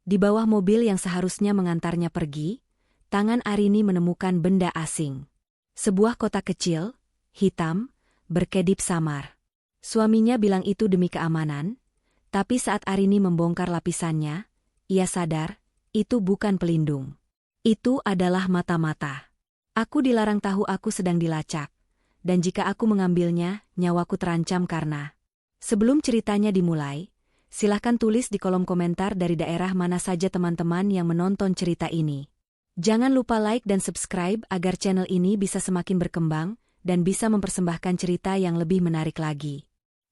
Di bawah mobil yang seharusnya mengantarnya pergi, tangan Arini menemukan benda asing. Sebuah kotak kecil, hitam, berkedip samar. Suaminya bilang itu demi keamanan, tapi saat Arini membongkar lapisannya, ia sadar, itu bukan pelindung. Itu adalah mata-mata. Aku dilarang tahu aku sedang dilacak, dan jika aku mengambilnya, nyawaku terancam karena... Sebelum ceritanya dimulai, silahkan tulis di kolom komentar dari daerah mana saja teman-teman yang menonton cerita ini. Jangan lupa like dan subscribe agar channel ini bisa semakin berkembang dan bisa mempersembahkan cerita yang lebih menarik lagi.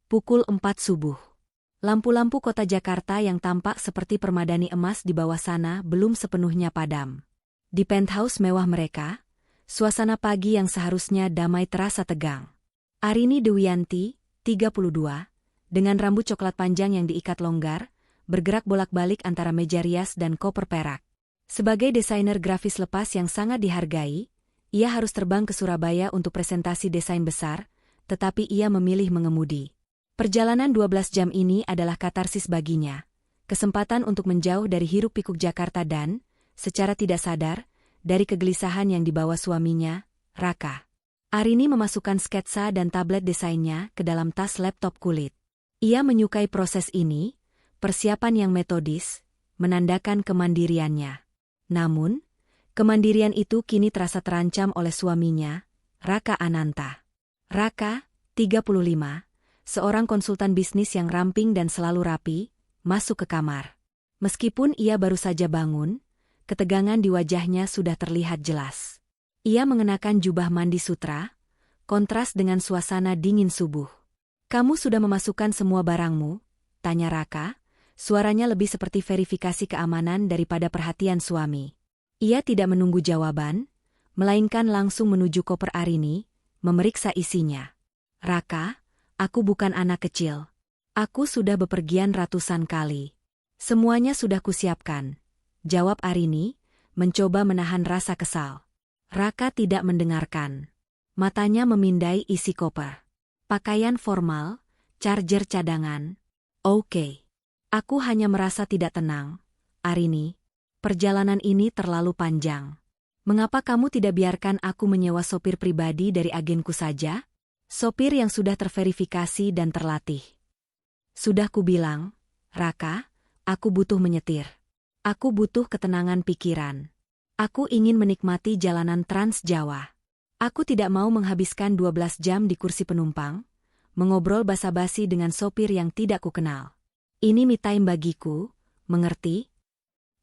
Pukul 4 subuh. Lampu-lampu kota Jakarta yang tampak seperti permadani emas di bawah sana belum sepenuhnya padam. Di penthouse mewah mereka, suasana pagi yang seharusnya damai terasa tegang. Arini Dewianti, 32, dengan rambut coklat panjang yang diikat longgar, bergerak bolak-balik antara meja rias dan koper perak. Sebagai desainer grafis lepas yang sangat dihargai, ia harus terbang ke Surabaya untuk presentasi desain besar, tetapi ia memilih mengemudi. Perjalanan 12 jam ini adalah katarsis baginya, kesempatan untuk menjauh dari hiruk-pikuk Jakarta dan, secara tidak sadar, dari kegelisahan yang dibawa suaminya, Raka. Arini memasukkan sketsa dan tablet desainnya ke dalam tas laptop kulit. Ia menyukai proses ini, persiapan yang metodis, menandakan kemandiriannya. Namun, kemandirian itu kini terasa terancam oleh suaminya, Raka Ananta. Raka, 35, seorang konsultan bisnis yang ramping dan selalu rapi, masuk ke kamar. Meskipun ia baru saja bangun, ketegangan di wajahnya sudah terlihat jelas. Ia mengenakan jubah mandi sutra, kontras dengan suasana dingin subuh. "Kamu sudah memasukkan semua barangmu?" tanya Raka, suaranya lebih seperti verifikasi keamanan daripada perhatian suami. Ia tidak menunggu jawaban, melainkan langsung menuju koper Arini, memeriksa isinya. "Raka, aku bukan anak kecil. Aku sudah bepergian ratusan kali. Semuanya sudah kusiapkan," jawab Arini, mencoba menahan rasa kesal. Raka tidak mendengarkan. Matanya memindai isi koper. Pakaian formal, charger cadangan. "Oke. Aku hanya merasa tidak tenang, Arini. Perjalanan ini terlalu panjang. Mengapa kamu tidak biarkan aku menyewa sopir pribadi dari agenku saja? Sopir yang sudah terverifikasi dan terlatih." "Sudah kubilang, Raka, aku butuh menyetir. Aku butuh ketenangan pikiran. Aku ingin menikmati jalanan Trans Jawa. Aku tidak mau menghabiskan 12 jam di kursi penumpang, mengobrol basa-basi dengan sopir yang tidak kukenal. Ini me time bagiku, mengerti?"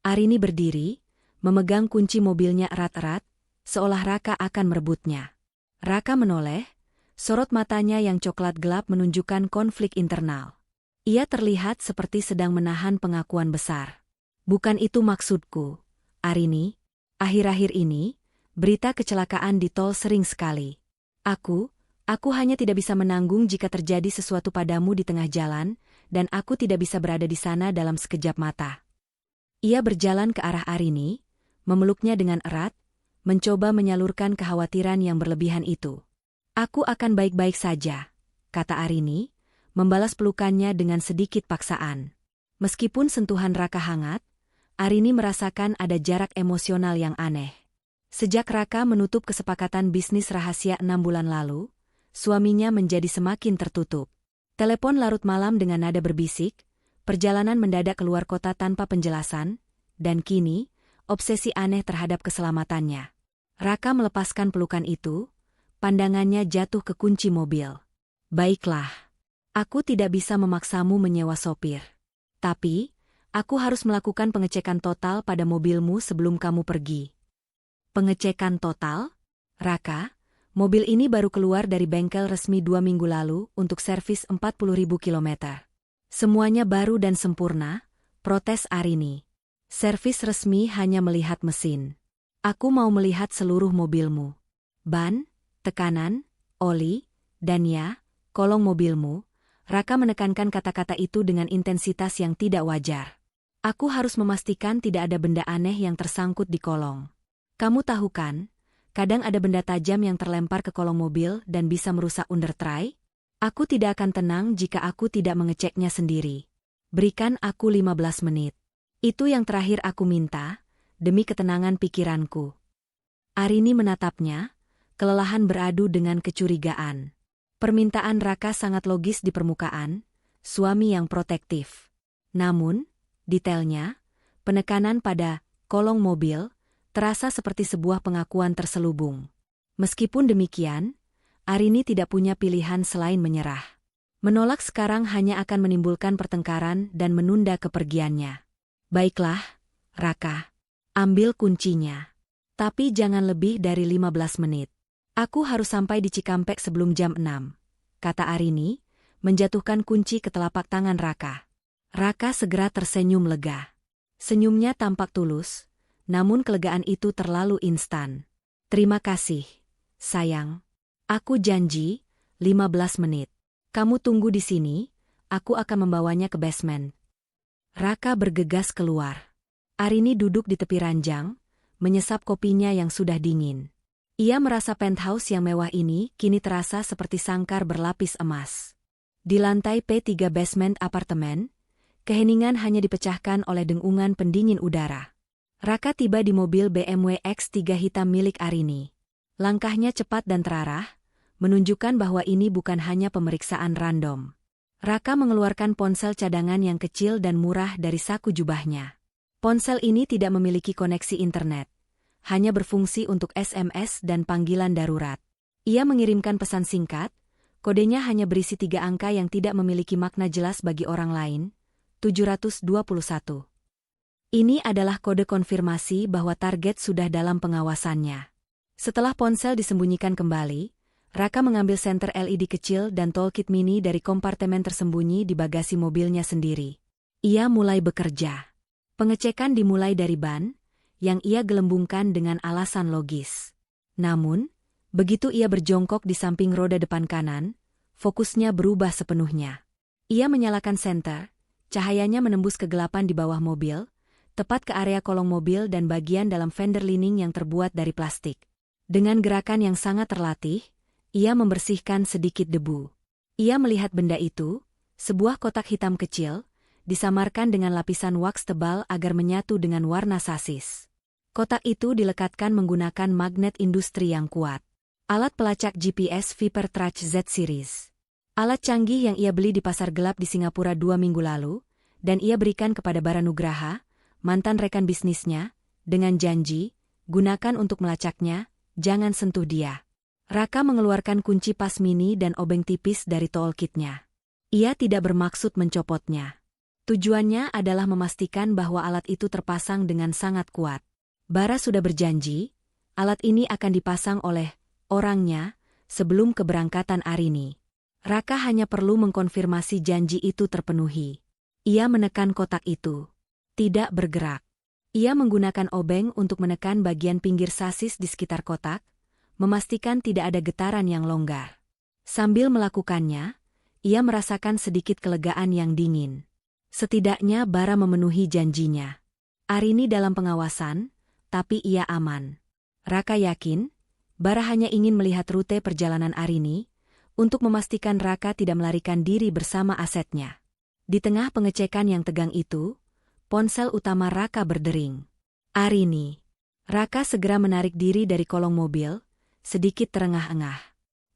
Arini berdiri, memegang kunci mobilnya erat-erat, seolah Raka akan merebutnya. Raka menoleh, sorot matanya yang coklat gelap menunjukkan konflik internal. Ia terlihat seperti sedang menahan pengakuan besar. "Bukan itu maksudku, Arini. Akhir-akhir ini, berita kecelakaan di tol sering sekali. Aku hanya tidak bisa menanggung jika terjadi sesuatu padamu di tengah jalan, dan aku tidak bisa berada di sana dalam sekejap mata." Ia berjalan ke arah Arini, memeluknya dengan erat, mencoba menyalurkan kekhawatiran yang berlebihan itu. "Aku akan baik-baik saja," kata Arini, membalas pelukannya dengan sedikit paksaan. Meskipun sentuhan Raka hangat, Arini merasakan ada jarak emosional yang aneh. Sejak Raka menutup kesepakatan bisnis rahasia 6 bulan lalu, suaminya menjadi semakin tertutup. Telepon larut malam dengan nada berbisik, perjalanan mendadak keluar kota tanpa penjelasan, dan kini, obsesi aneh terhadap keselamatannya. Raka melepaskan pelukan itu, pandangannya jatuh ke kunci mobil. "Baiklah. Aku tidak bisa memaksamu menyewa sopir. Tapi, aku harus melakukan pengecekan total pada mobilmu sebelum kamu pergi." "Pengecekan total? Raka, mobil ini baru keluar dari bengkel resmi 2 minggu lalu untuk servis 40.000 kilometer. Semuanya baru dan sempurna," protes Arini. "Servis resmi hanya melihat mesin. Aku mau melihat seluruh mobilmu. Ban, tekanan, oli, dan ya, kolong mobilmu." Raka menekankan kata-kata itu dengan intensitas yang tidak wajar. "Aku harus memastikan tidak ada benda aneh yang tersangkut di kolong. Kamu tahu kan, kadang ada benda tajam yang terlempar ke kolong mobil dan bisa merusak undertray? Aku tidak akan tenang jika aku tidak mengeceknya sendiri. Berikan aku 15 menit. Itu yang terakhir aku minta, demi ketenangan pikiranku. Arini menatapnya, kelelahan beradu dengan kecurigaan. Permintaan Raka sangat logis di permukaan, suami yang protektif. Namun, detailnya, penekanan pada kolong mobil, terasa seperti sebuah pengakuan terselubung. Meskipun demikian, Arini tidak punya pilihan selain menyerah. Menolak sekarang hanya akan menimbulkan pertengkaran dan menunda kepergiannya. Baiklah, Raka. Ambil kuncinya. Tapi jangan lebih dari 15 menit. Aku harus sampai di Cikampek sebelum jam 6, kata Arini, menjatuhkan kunci ke telapak tangan Raka. Raka segera tersenyum lega. Senyumnya tampak tulus, namun kelegaan itu terlalu instan. Terima kasih, sayang. Aku janji, 15 menit. Kamu tunggu di sini, aku akan membawanya ke basement. Raka bergegas keluar. Arini duduk di tepi ranjang, menyesap kopinya yang sudah dingin. Ia merasa penthouse yang mewah ini kini terasa seperti sangkar berlapis emas. Di lantai P3 basement apartemen, keheningan hanya dipecahkan oleh dengungan pendingin udara. Raka tiba di mobil BMW X3 hitam milik Arini. Langkahnya cepat dan terarah, menunjukkan bahwa ini bukan hanya pemeriksaan random. Raka mengeluarkan ponsel cadangan yang kecil dan murah dari saku jubahnya. Ponsel ini tidak memiliki koneksi internet, hanya berfungsi untuk SMS dan panggilan darurat. Ia mengirimkan pesan singkat, kodenya hanya berisi 3 angka yang tidak memiliki makna jelas bagi orang lain, 721. Ini adalah kode konfirmasi bahwa target sudah dalam pengawasannya. Setelah ponsel disembunyikan kembali, Raka mengambil senter LED kecil dan toolkit mini dari kompartemen tersembunyi di bagasi mobilnya sendiri. Ia mulai bekerja. Pengecekan dimulai dari ban, yang ia gelembungkan dengan alasan logis. Namun, begitu ia berjongkok di samping roda depan kanan, fokusnya berubah sepenuhnya. Ia menyalakan senter, cahayanya menembus kegelapan di bawah mobil, tepat ke area kolong mobil dan bagian dalam fender lining yang terbuat dari plastik. Dengan gerakan yang sangat terlatih, ia membersihkan sedikit debu. Ia melihat benda itu, sebuah kotak hitam kecil, disamarkan dengan lapisan waks tebal agar menyatu dengan warna sasis. Kotak itu dilekatkan menggunakan magnet industri yang kuat. Alat pelacak GPS Viper Trace Z Series. Alat canggih yang ia beli di pasar gelap di Singapura 2 minggu lalu, dan ia berikan kepada Baranugraha, mantan rekan bisnisnya, dengan janji, gunakan untuk melacaknya, jangan sentuh dia. Raka mengeluarkan kunci pas mini dan obeng tipis dari toolkitnya. Ia tidak bermaksud mencopotnya. Tujuannya adalah memastikan bahwa alat itu terpasang dengan sangat kuat. Bara sudah berjanji, alat ini akan dipasang oleh orangnya sebelum keberangkatan Arini. Raka hanya perlu mengkonfirmasi janji itu terpenuhi. Ia menekan kotak itu. Tidak bergerak. Ia menggunakan obeng untuk menekan bagian pinggir sasis di sekitar kotak, memastikan tidak ada getaran yang longgar. Sambil melakukannya, ia merasakan sedikit kelegaan yang dingin. Setidaknya bara memenuhi janjinya. Arini dalam pengawasan, tapi ia aman. Raka yakin, bara hanya ingin melihat rute perjalanan Arini, untuk memastikan Raka tidak melarikan diri bersama asetnya. Di tengah pengecekan yang tegang itu, ponsel utama Raka berdering. Arini. Raka segera menarik diri dari kolong mobil, sedikit terengah-engah.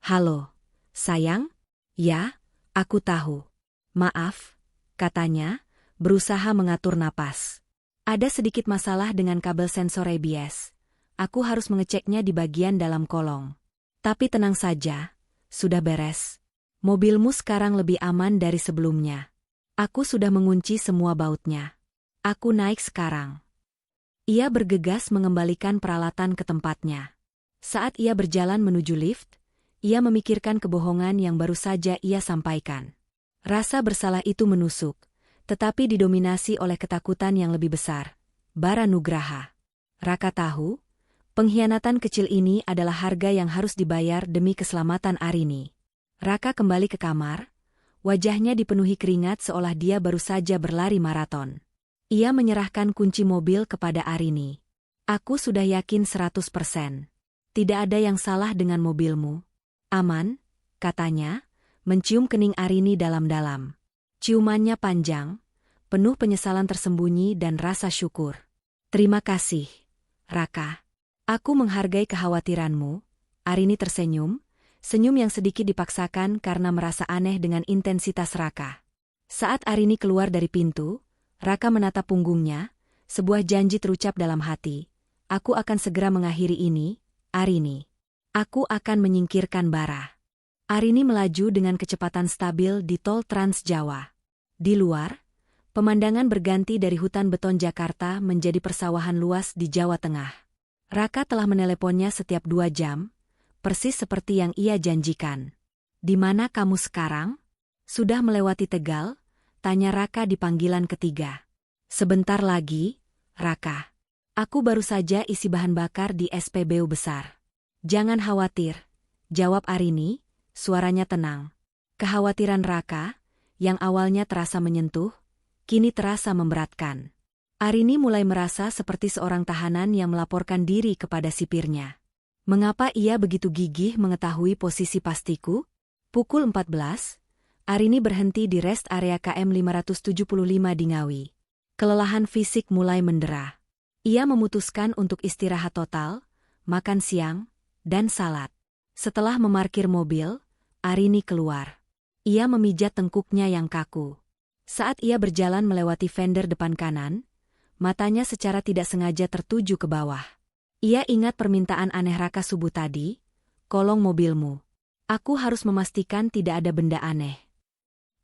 Halo, sayang? Ya, aku tahu. Maaf, katanya, berusaha mengatur napas. Ada sedikit masalah dengan kabel sensor ABS. Aku harus mengeceknya di bagian dalam kolong. Tapi tenang saja, sudah beres. Mobilmu sekarang lebih aman dari sebelumnya. Aku sudah mengunci semua bautnya. Aku naik sekarang. Ia bergegas mengembalikan peralatan ke tempatnya. Saat ia berjalan menuju lift, ia memikirkan kebohongan yang baru saja ia sampaikan. Rasa bersalah itu menusuk, tetapi didominasi oleh ketakutan yang lebih besar. Baranugraha. Raka tahu, pengkhianatan kecil ini adalah harga yang harus dibayar demi keselamatan Arini. Raka kembali ke kamar, wajahnya dipenuhi keringat seolah dia baru saja berlari maraton. Ia menyerahkan kunci mobil kepada Arini. Aku sudah yakin 100%. Tidak ada yang salah dengan mobilmu. Aman, katanya, mencium kening Arini dalam-dalam. Ciumannya panjang, penuh penyesalan tersembunyi dan rasa syukur. Terima kasih, Raka. Aku menghargai kekhawatiranmu. Arini tersenyum, senyum yang sedikit dipaksakan karena merasa aneh dengan intensitas Raka. Saat Arini keluar dari pintu, Raka menatap punggungnya, sebuah janji terucap dalam hati. Aku akan segera mengakhiri ini, Arini. Aku akan menyingkirkan Bara. Arini melaju dengan kecepatan stabil di tol Trans Jawa. Di luar, pemandangan berganti dari hutan beton Jakarta menjadi persawahan luas di Jawa Tengah. Raka telah meneleponnya setiap 2 jam, persis seperti yang ia janjikan. Di mana kamu sekarang? Sudah melewati Tegal? Tanya Raka di panggilan ketiga. Sebentar lagi, Raka. Aku baru saja isi bahan bakar di SPBU besar. Jangan khawatir, jawab Arini. Suaranya tenang. Kekhawatiran Raka, yang awalnya terasa menyentuh, kini terasa memberatkan. Arini mulai merasa seperti seorang tahanan yang melaporkan diri kepada sipirnya. Mengapa ia begitu gigih mengetahui posisi pastiku? Pukul 14, Arini berhenti di rest area KM 575 di Ngawi. Kelelahan fisik mulai mendera. Ia memutuskan untuk istirahat total, makan siang, dan salat. Setelah memarkir mobil, Arini keluar. Ia memijat tengkuknya yang kaku. Saat ia berjalan melewati fender depan kanan, matanya secara tidak sengaja tertuju ke bawah. Ia ingat permintaan aneh Raka subuh tadi, kolong mobilmu. Aku harus memastikan tidak ada benda aneh.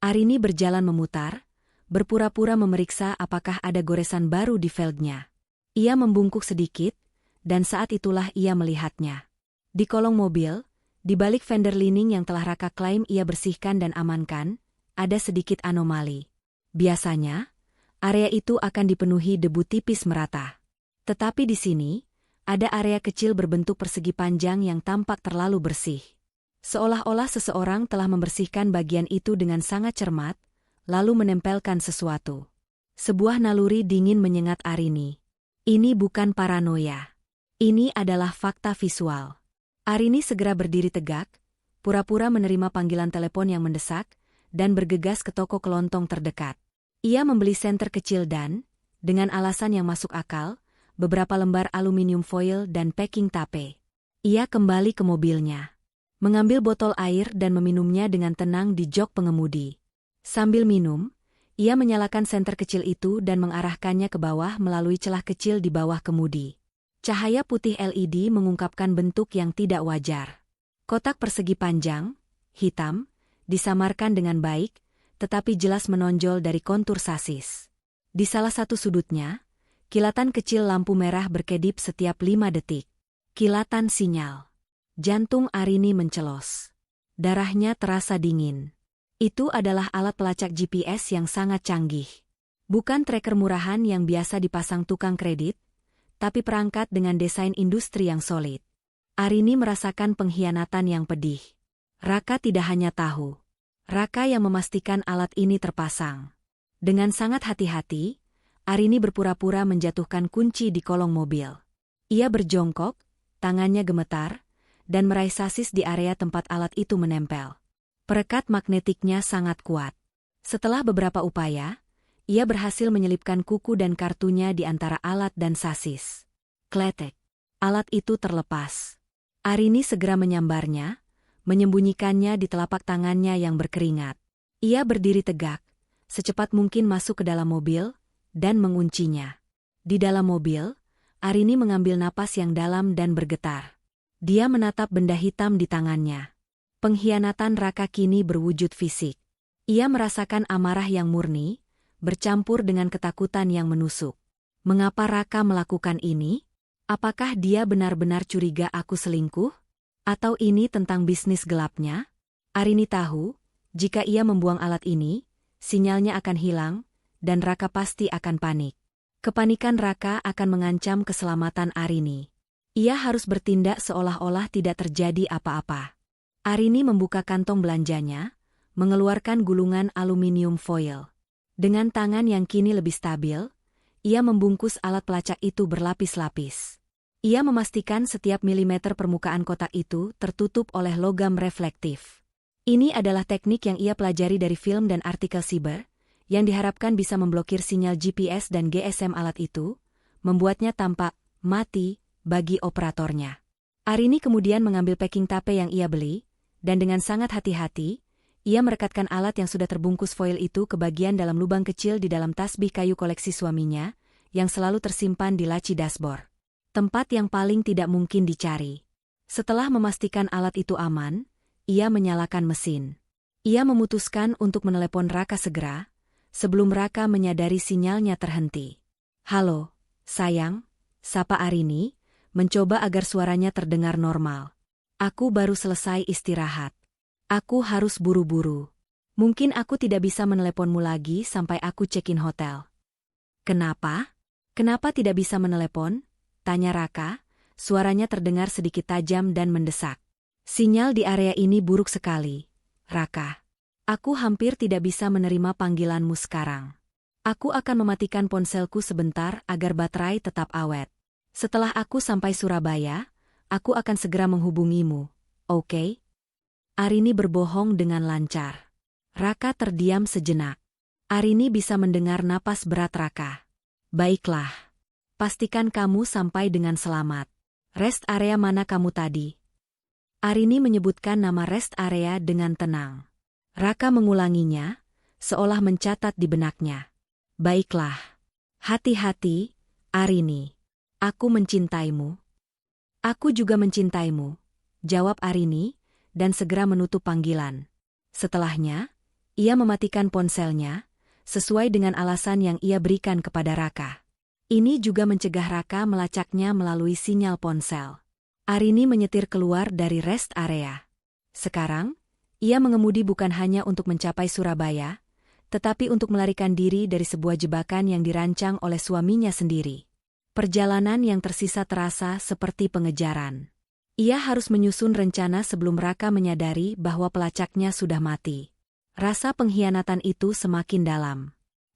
Arini berjalan memutar, berpura-pura memeriksa apakah ada goresan baru di velgnya. Ia membungkuk sedikit, dan saat itulah ia melihatnya. Di kolong mobil, di balik fender lining yang telah Raka klaim ia bersihkan dan amankan, ada sedikit anomali. Biasanya, area itu akan dipenuhi debu tipis merata. Tetapi di sini, ada area kecil berbentuk persegi panjang yang tampak terlalu bersih. Seolah-olah seseorang telah membersihkan bagian itu dengan sangat cermat, lalu menempelkan sesuatu. Sebuah naluri dingin menyengat Arini. Ini bukan paranoia. Ini adalah fakta visual. Arini segera berdiri tegak, pura-pura menerima panggilan telepon yang mendesak, dan bergegas ke toko kelontong terdekat. Ia membeli senter kecil dan, dengan alasan yang masuk akal, beberapa lembar aluminium foil dan packing tape. Ia kembali ke mobilnya, mengambil botol air dan meminumnya dengan tenang di jok pengemudi. Sambil minum, ia menyalakan senter kecil itu dan mengarahkannya ke bawah melalui celah kecil di bawah kemudi. Cahaya putih LED mengungkapkan bentuk yang tidak wajar. Kotak persegi panjang, hitam, disamarkan dengan baik, tetapi jelas menonjol dari kontur sasis. Di salah satu sudutnya, kilatan kecil lampu merah berkedip setiap 5 detik. Kilatan sinyal. Jantung Arini mencelos. Darahnya terasa dingin. Itu adalah alat pelacak GPS yang sangat canggih. Bukan tracker murahan yang biasa dipasang tukang kredit, tapi perangkat dengan desain industri yang solid. Arini merasakan pengkhianatan yang pedih. Raka tidak hanya tahu. Raka yang memastikan alat ini terpasang. Dengan sangat hati-hati, Arini berpura-pura menjatuhkan kunci di kolong mobil. Ia berjongkok, tangannya gemetar, dan meraih sasis di area tempat alat itu menempel. Perekat magnetiknya sangat kuat. Setelah beberapa upaya, ia berhasil menyelipkan kuku dan kartunya di antara alat dan sasis. Kletek. Alat itu terlepas. Arini segera menyambarnya, menyembunyikannya di telapak tangannya yang berkeringat. Ia berdiri tegak, secepat mungkin masuk ke dalam mobil, dan menguncinya. Di dalam mobil, Arini mengambil napas yang dalam dan bergetar. Dia menatap benda hitam di tangannya. Pengkhianatan Raka kini berwujud fisik. Ia merasakan amarah yang murni, bercampur dengan ketakutan yang menusuk. Mengapa Raka melakukan ini? Apakah dia benar-benar curiga aku selingkuh? Atau ini tentang bisnis gelapnya? Arini tahu, jika ia membuang alat ini, sinyalnya akan hilang, dan Raka pasti akan panik. Kepanikan Raka akan mengancam keselamatan Arini. Ia harus bertindak seolah-olah tidak terjadi apa-apa. Arini membuka kantong belanjanya, mengeluarkan gulungan aluminium foil. Dengan tangan yang kini lebih stabil, ia membungkus alat pelacak itu berlapis-lapis. Ia memastikan setiap milimeter permukaan kotak itu tertutup oleh logam reflektif. Ini adalah teknik yang ia pelajari dari film dan artikel siber, yang diharapkan bisa memblokir sinyal GPS dan GSM alat itu, membuatnya tampak mati bagi operatornya. Arini kemudian mengambil packing tape yang ia beli, dan dengan sangat hati-hati, ia merekatkan alat yang sudah terbungkus foil itu ke bagian dalam lubang kecil di dalam tasbih kayu koleksi suaminya, yang selalu tersimpan di laci dashboard. Tempat yang paling tidak mungkin dicari. Setelah memastikan alat itu aman, ia menyalakan mesin. Ia memutuskan untuk menelepon Raka segera, sebelum Raka menyadari sinyalnya terhenti. "Halo, sayang," sapa Arini, mencoba agar suaranya terdengar normal. "Aku baru selesai istirahat. Aku harus buru-buru. Mungkin aku tidak bisa meneleponmu lagi sampai aku check-in hotel." "Kenapa? Kenapa tidak bisa menelepon?" tanya Raka, suaranya terdengar sedikit tajam dan mendesak. "Sinyal di area ini buruk sekali, Raka. Aku hampir tidak bisa menerima panggilanmu sekarang. Aku akan mematikan ponselku sebentar agar baterai tetap awet. Setelah aku sampai Surabaya, aku akan segera menghubungimu, oke?" Arini berbohong dengan lancar. Raka terdiam sejenak. Arini bisa mendengar napas berat Raka. "Baiklah. Pastikan kamu sampai dengan selamat. Rest area mana kamu tadi?" Arini menyebutkan nama rest area dengan tenang. Raka mengulanginya, seolah mencatat di benaknya. "Baiklah. Hati-hati, Arini. Aku mencintaimu." "Aku juga mencintaimu," jawab Arini, dan segera menutup panggilan. Setelahnya, ia mematikan ponselnya, sesuai dengan alasan yang ia berikan kepada Raka. Ini juga mencegah Raka melacaknya melalui sinyal ponsel. Arini menyetir keluar dari rest area. Sekarang, ia mengemudi bukan hanya untuk mencapai Surabaya, tetapi untuk melarikan diri dari sebuah jebakan yang dirancang oleh suaminya sendiri. Perjalanan yang tersisa terasa seperti pengejaran. Ia harus menyusun rencana sebelum Raka menyadari bahwa pelacaknya sudah mati. Rasa pengkhianatan itu semakin dalam.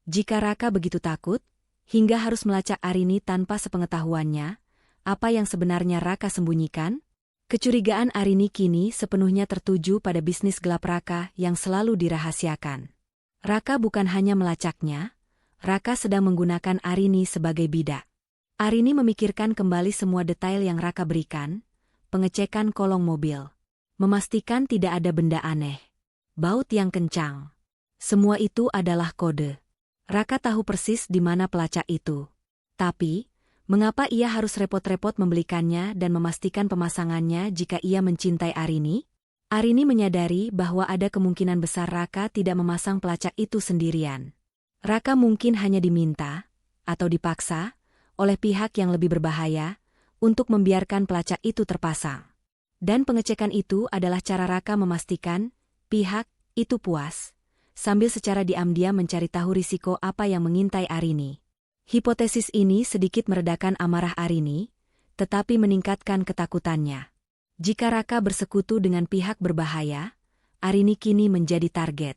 Jika Raka begitu takut, hingga harus melacak Arini tanpa sepengetahuannya, apa yang sebenarnya Raka sembunyikan? Kecurigaan Arini kini sepenuhnya tertuju pada bisnis gelap Raka yang selalu dirahasiakan. Raka bukan hanya melacaknya, Raka sedang menggunakan Arini sebagai bidak. Arini memikirkan kembali semua detail yang Raka berikan, pengecekan kolong mobil, memastikan tidak ada benda aneh, baut yang kencang. Semua itu adalah kode. Raka tahu persis di mana pelacak itu. Tapi, mengapa ia harus repot-repot membelikannya dan memastikan pemasangannya jika ia mencintai Arini? Arini menyadari bahwa ada kemungkinan besar Raka tidak memasang pelacak itu sendirian. Raka mungkin hanya diminta, atau dipaksa, oleh pihak yang lebih berbahaya, untuk membiarkan pelacak itu terpasang. Dan pengecekan itu adalah cara Raka memastikan pihak itu puas, sambil secara diam-diam mencari tahu risiko apa yang mengintai Arini. Hipotesis ini sedikit meredakan amarah Arini, tetapi meningkatkan ketakutannya. Jika Raka bersekutu dengan pihak berbahaya, Arini kini menjadi target.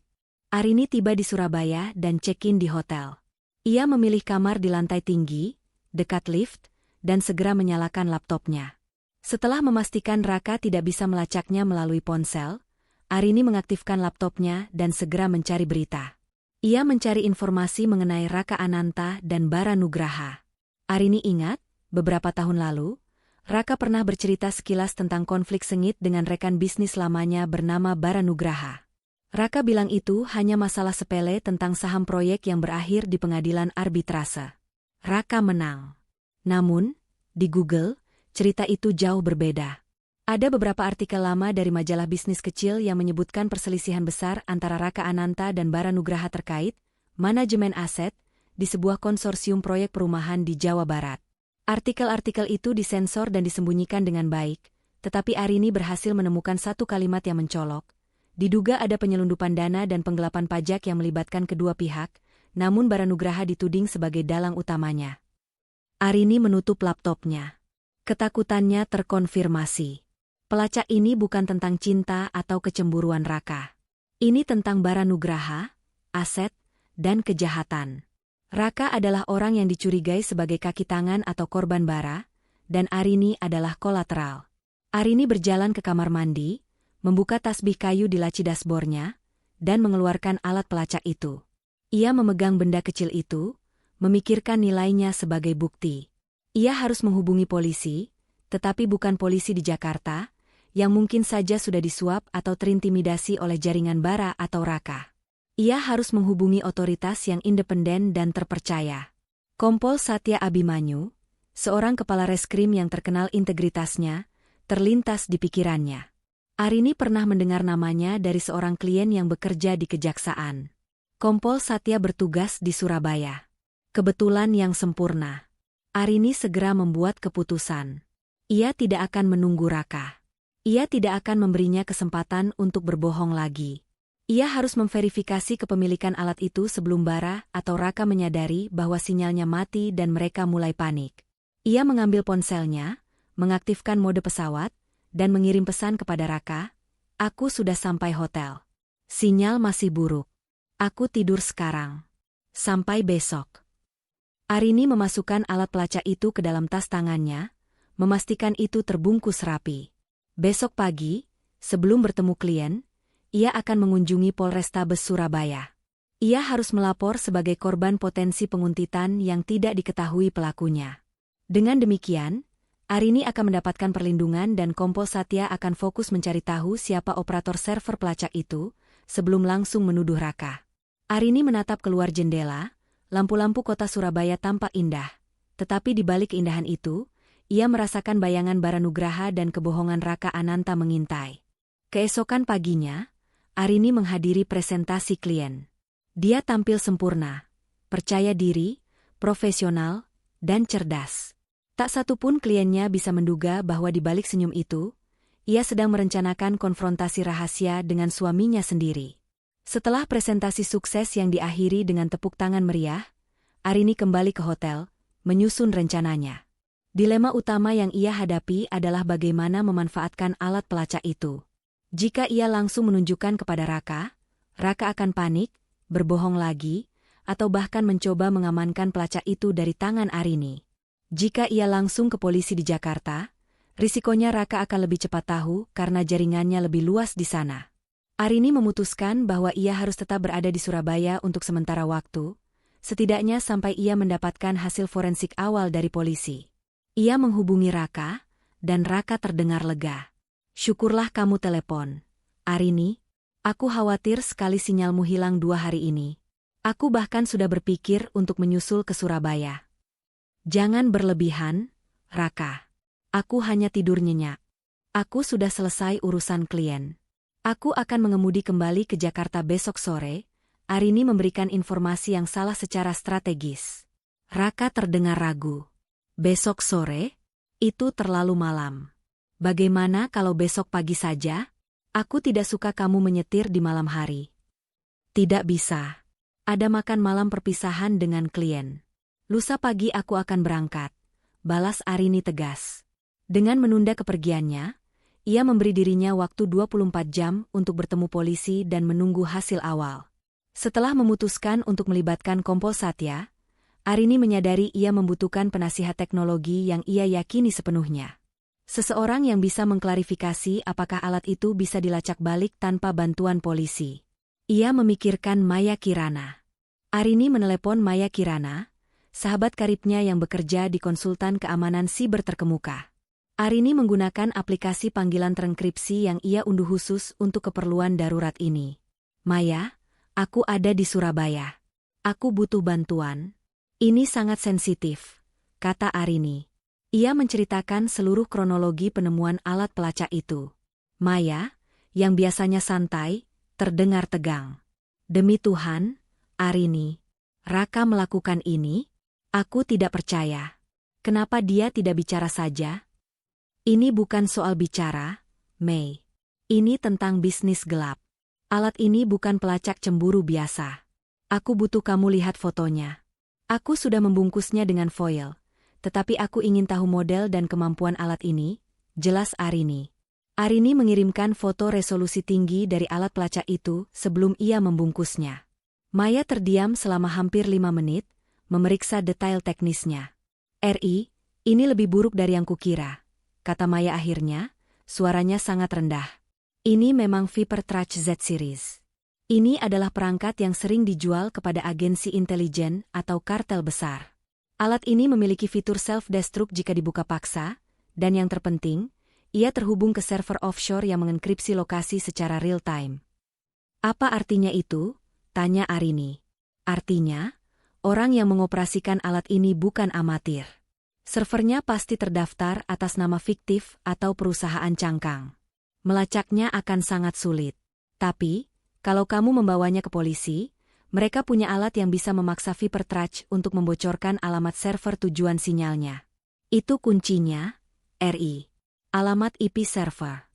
Arini tiba di Surabaya dan check-in di hotel. Ia memilih kamar di lantai tinggi, dekat lift, dan segera menyalakan laptopnya. Setelah memastikan Raka tidak bisa melacaknya melalui ponsel, Arini mengaktifkan laptopnya dan segera mencari berita. Ia mencari informasi mengenai Raka Ananta dan Bara Nugraha. Arini ingat, beberapa tahun lalu, Raka pernah bercerita sekilas tentang konflik sengit dengan rekan bisnis lamanya bernama Bara Nugraha. Raka bilang itu hanya masalah sepele tentang saham proyek yang berakhir di pengadilan arbitrase. Raka menang. Namun, di Google, cerita itu jauh berbeda. Ada beberapa artikel lama dari majalah bisnis kecil yang menyebutkan perselisihan besar antara Raka Ananta dan Bara Nugraha terkait manajemen aset di sebuah konsorsium proyek perumahan di Jawa Barat. Artikel-artikel itu disensor dan disembunyikan dengan baik, tetapi Arini berhasil menemukan satu kalimat yang mencolok. Diduga ada penyelundupan dana dan penggelapan pajak yang melibatkan kedua pihak, namun Bara Nugraha dituding sebagai dalang utamanya. Arini menutup laptopnya. Ketakutannya terkonfirmasi. Pelacak ini bukan tentang cinta atau kecemburuan Raka. Ini tentang Bara Nugraha, aset, dan kejahatan. Raka adalah orang yang dicurigai sebagai kaki tangan atau korban Bara, dan Arini adalah kolateral. Arini berjalan ke kamar mandi, membuka tasbih kayu di laci dashboardnya, dan mengeluarkan alat pelacak itu. Ia memegang benda kecil itu, memikirkan nilainya sebagai bukti. Ia harus menghubungi polisi, tetapi bukan polisi di Jakarta, yang mungkin saja sudah disuap atau terintimidasi oleh jaringan Bara atau Raka. Ia harus menghubungi otoritas yang independen dan terpercaya. Kompol Satya Abimanyu, seorang kepala reskrim yang terkenal integritasnya, terlintas di pikirannya. Arini pernah mendengar namanya dari seorang klien yang bekerja di kejaksaan. Kompol Satya bertugas di Surabaya. Kebetulan yang sempurna. Arini segera membuat keputusan. Ia tidak akan menunggu Raka. Ia tidak akan memberinya kesempatan untuk berbohong lagi. Ia harus memverifikasi kepemilikan alat itu sebelum Bara atau Raka menyadari bahwa sinyalnya mati dan mereka mulai panik. Ia mengambil ponselnya, mengaktifkan mode pesawat, dan mengirim pesan kepada Raka, "Aku sudah sampai hotel. Sinyal masih buruk. Aku tidur sekarang. Sampai besok." Arini memasukkan alat pelacak itu ke dalam tas tangannya, memastikan itu terbungkus rapi. Besok pagi, sebelum bertemu klien, ia akan mengunjungi Polrestabes Surabaya. Ia harus melapor sebagai korban potensi penguntitan yang tidak diketahui pelakunya. Dengan demikian, Arini akan mendapatkan perlindungan dan Kompol Satya akan fokus mencari tahu siapa operator server pelacak itu, sebelum langsung menuduh Raka. Arini menatap keluar jendela, lampu-lampu kota Surabaya tampak indah. Tetapi di balik keindahan itu, ia merasakan bayangan Bara Nugraha dan kebohongan Raka Ananta mengintai. Keesokan paginya, Arini menghadiri presentasi klien. Dia tampil sempurna, percaya diri, profesional, dan cerdas. Tak satu pun kliennya bisa menduga bahwa di balik senyum itu, ia sedang merencanakan konfrontasi rahasia dengan suaminya sendiri. Setelah presentasi sukses yang diakhiri dengan tepuk tangan meriah, Arini kembali ke hotel, menyusun rencananya. Dilema utama yang ia hadapi adalah bagaimana memanfaatkan alat pelacak itu. Jika ia langsung menunjukkan kepada Raka, Raka akan panik, berbohong lagi, atau bahkan mencoba mengamankan pelacak itu dari tangan Arini. Jika ia langsung ke polisi di Jakarta, risikonya Raka akan lebih cepat tahu karena jaringannya lebih luas di sana. Arini memutuskan bahwa ia harus tetap berada di Surabaya untuk sementara waktu, setidaknya sampai ia mendapatkan hasil forensik awal dari polisi. Ia menghubungi Raka, dan Raka terdengar lega. "Syukurlah kamu telepon, Arini. Aku khawatir sekali sinyalmu hilang 2 hari ini. Aku bahkan sudah berpikir untuk menyusul ke Surabaya." "Jangan berlebihan, Raka. Aku hanya tidur nyenyak. Aku sudah selesai urusan klien. Aku akan mengemudi kembali ke Jakarta besok sore." Arini memberikan informasi yang salah secara strategis. Raka terdengar ragu. "Besok sore? Itu terlalu malam. Bagaimana kalau besok pagi saja? Aku tidak suka kamu menyetir di malam hari." "Tidak bisa. Ada makan malam perpisahan dengan klien. Lusa pagi aku akan berangkat," balas Arini tegas. Dengan menunda kepergiannya, ia memberi dirinya waktu 24 jam untuk bertemu polisi dan menunggu hasil awal. Setelah memutuskan untuk melibatkan Kompol Satya, Arini menyadari ia membutuhkan penasihat teknologi yang ia yakini sepenuhnya. Seseorang yang bisa mengklarifikasi apakah alat itu bisa dilacak balik tanpa bantuan polisi. Ia memikirkan Maya Kirana. Arini menelepon Maya Kirana, sahabat karibnya yang bekerja di konsultan keamanan siber terkemuka. Arini menggunakan aplikasi panggilan terenkripsi yang ia unduh khusus untuk keperluan darurat ini. "Maya, aku ada di Surabaya. Aku butuh bantuan. Ini sangat sensitif," kata Arini. Ia menceritakan seluruh kronologi penemuan alat pelacak itu. Maya, yang biasanya santai, terdengar tegang. "Demi Tuhan, Arini, Raka melakukan ini? Aku tidak percaya. Kenapa dia tidak bicara saja?" "Ini bukan soal bicara, Mei. Ini tentang bisnis gelap. Alat ini bukan pelacak cemburu biasa. Aku butuh kamu lihat fotonya. Aku sudah membungkusnya dengan foil, tetapi aku ingin tahu model dan kemampuan alat ini," jelas Arini. Arini mengirimkan foto resolusi tinggi dari alat pelacak itu sebelum ia membungkusnya. Maya terdiam selama hampir 5 menit, memeriksa detail teknisnya. Ini lebih buruk dari yang kukira," kata Maya akhirnya, suaranya sangat rendah. "Ini memang Viper Trace Z Series. Ini adalah perangkat yang sering dijual kepada agensi intelijen atau kartel besar. Alat ini memiliki fitur self-destruct jika dibuka paksa, dan yang terpenting, ia terhubung ke server offshore yang mengenkripsi lokasi secara real-time. Apa artinya itu? Tanya Arini. Artinya, orang yang mengoperasikan alat ini bukan amatir. Servernya pasti terdaftar atas nama fiktif atau perusahaan cangkang. Melacaknya akan sangat sulit. Tapi, kalau kamu membawanya ke polisi, mereka punya alat yang bisa memaksa Vipertrace untuk membocorkan alamat server tujuan sinyalnya. Itu kuncinya, RI. Alamat IP server.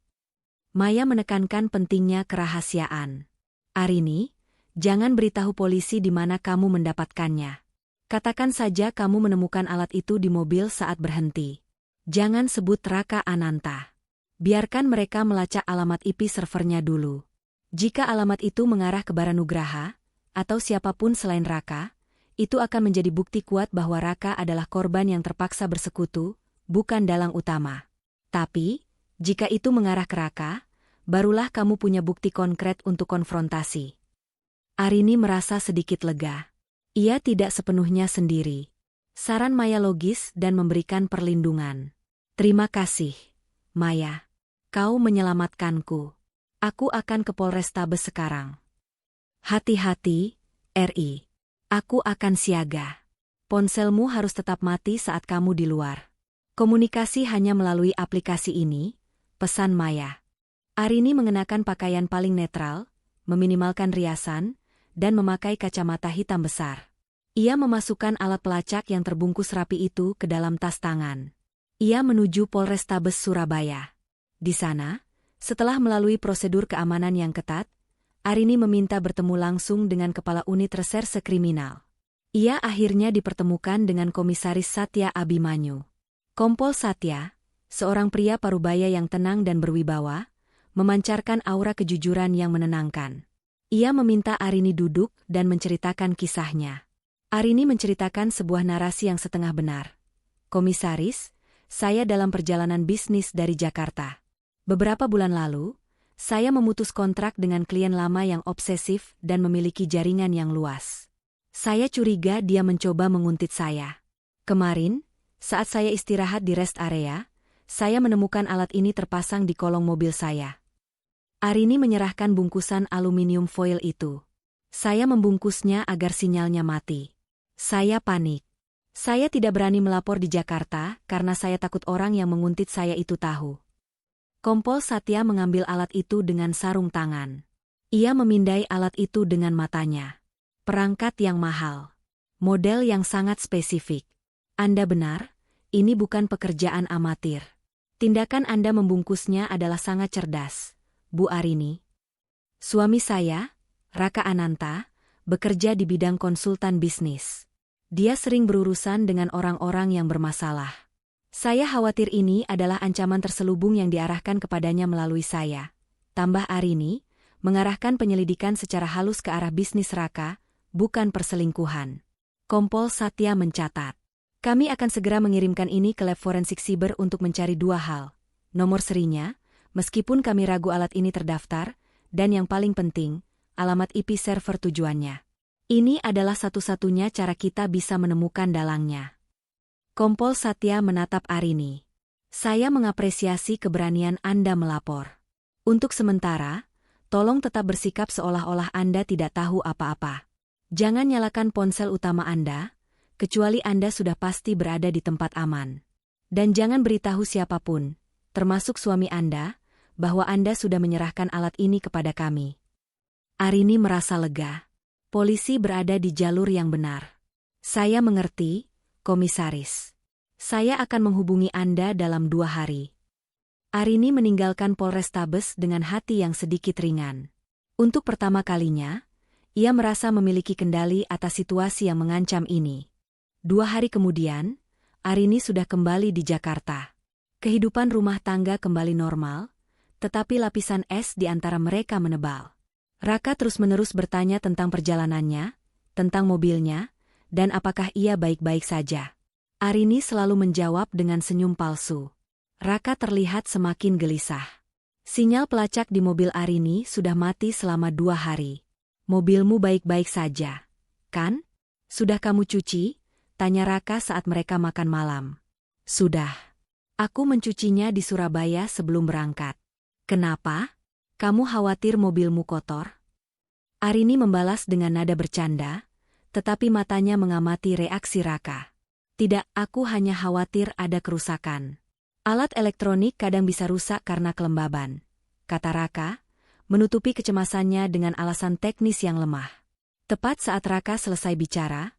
Maya menekankan pentingnya kerahasiaan. Arini, jangan beritahu polisi di mana kamu mendapatkannya. Katakan saja kamu menemukan alat itu di mobil saat berhenti. Jangan sebut Raka Ananta. Biarkan mereka melacak alamat IP servernya dulu. Jika alamat itu mengarah ke Baranugraha, atau siapapun selain Raka, itu akan menjadi bukti kuat bahwa Raka adalah korban yang terpaksa bersekutu, bukan dalang utama. Tapi, jika itu mengarah ke Raka, barulah kamu punya bukti konkret untuk konfrontasi. Arini merasa sedikit lega. Ia tidak sepenuhnya sendiri. Saran Maya logis dan memberikan perlindungan. Terima kasih, Maya. Kau menyelamatkanku. Aku akan ke Polrestabes sekarang. Hati-hati, RI. Aku akan siaga. Ponselmu harus tetap mati saat kamu di luar. Komunikasi hanya melalui aplikasi ini, pesan Maya. Arini mengenakan pakaian paling netral, meminimalkan riasan, dan memakai kacamata hitam besar. Ia memasukkan alat pelacak yang terbungkus rapi itu ke dalam tas tangan. Ia menuju Polrestabes Surabaya. Di sana, setelah melalui prosedur keamanan yang ketat, Arini meminta bertemu langsung dengan Kepala Unit Reserse Kriminal. Ia akhirnya dipertemukan dengan Komisaris Satya Abimanyu. Kompol Satya, seorang pria parubaya yang tenang dan berwibawa, memancarkan aura kejujuran yang menenangkan. Ia meminta Arini duduk dan menceritakan kisahnya. Arini menceritakan sebuah narasi yang setengah benar. Komisaris, saya dalam perjalanan bisnis dari Jakarta. Beberapa bulan lalu, saya memutus kontrak dengan klien lama yang obsesif dan memiliki jaringan yang luas. Saya curiga dia mencoba menguntit saya. Kemarin, saat saya istirahat di rest area, saya menemukan alat ini terpasang di kolong mobil saya. Arini menyerahkan bungkusan aluminium foil itu. Saya membungkusnya agar sinyalnya mati. Saya panik. Saya tidak berani melapor di Jakarta karena saya takut orang yang menguntit saya itu tahu. Kompol Satya mengambil alat itu dengan sarung tangan. Ia memindai alat itu dengan matanya. Perangkat yang mahal. Model yang sangat spesifik. Anda benar, ini bukan pekerjaan amatir. Tindakan Anda membungkusnya adalah sangat cerdas, Bu Arini. Suami saya, Raka Ananta, bekerja di bidang konsultan bisnis. Dia sering berurusan dengan orang-orang yang bermasalah. Saya khawatir ini adalah ancaman terselubung yang diarahkan kepadanya melalui saya. Tambah Arini, mengarahkan penyelidikan secara halus ke arah bisnis Raka, bukan perselingkuhan. Kompol Satya mencatat. Kami akan segera mengirimkan ini ke lab forensik siber untuk mencari dua hal. Nomor serinya, meskipun kami ragu alat ini terdaftar, dan yang paling penting, alamat IP server tujuannya. Ini adalah satu-satunya cara kita bisa menemukan dalangnya. Kompol Satya menatap Arini. Saya mengapresiasi keberanian Anda melapor. Untuk sementara, tolong tetap bersikap seolah-olah Anda tidak tahu apa-apa. Jangan nyalakan ponsel utama Anda, kecuali Anda sudah pasti berada di tempat aman. Dan jangan beritahu siapapun, termasuk suami Anda, bahwa Anda sudah menyerahkan alat ini kepada kami. Arini merasa lega. Polisi berada di jalur yang benar. Saya mengerti, Komisaris. Saya akan menghubungi Anda dalam 2 hari. Arini meninggalkan Polrestabes dengan hati yang sedikit ringan. Untuk pertama kalinya, ia merasa memiliki kendali atas situasi yang mengancam ini. 2 hari kemudian, Arini sudah kembali di Jakarta. Kehidupan rumah tangga kembali normal, tetapi lapisan es di antara mereka menebal. Raka terus-menerus bertanya tentang perjalanannya, tentang mobilnya, dan apakah ia baik-baik saja. Arini selalu menjawab dengan senyum palsu. Raka terlihat semakin gelisah. Sinyal pelacak di mobil Arini sudah mati selama 2 hari. Mobilmu baik-baik saja, kan? Sudah kamu cuci? Tanya Raka saat mereka makan malam. Sudah. Aku mencucinya di Surabaya sebelum berangkat. Kenapa? Kamu khawatir mobilmu kotor? Arini membalas dengan nada bercanda, tetapi matanya mengamati reaksi Raka. Tidak, aku hanya khawatir ada kerusakan. Alat elektronik kadang bisa rusak karena kelembaban, kata Raka, menutupi kecemasannya dengan alasan teknis yang lemah. Tepat saat Raka selesai bicara,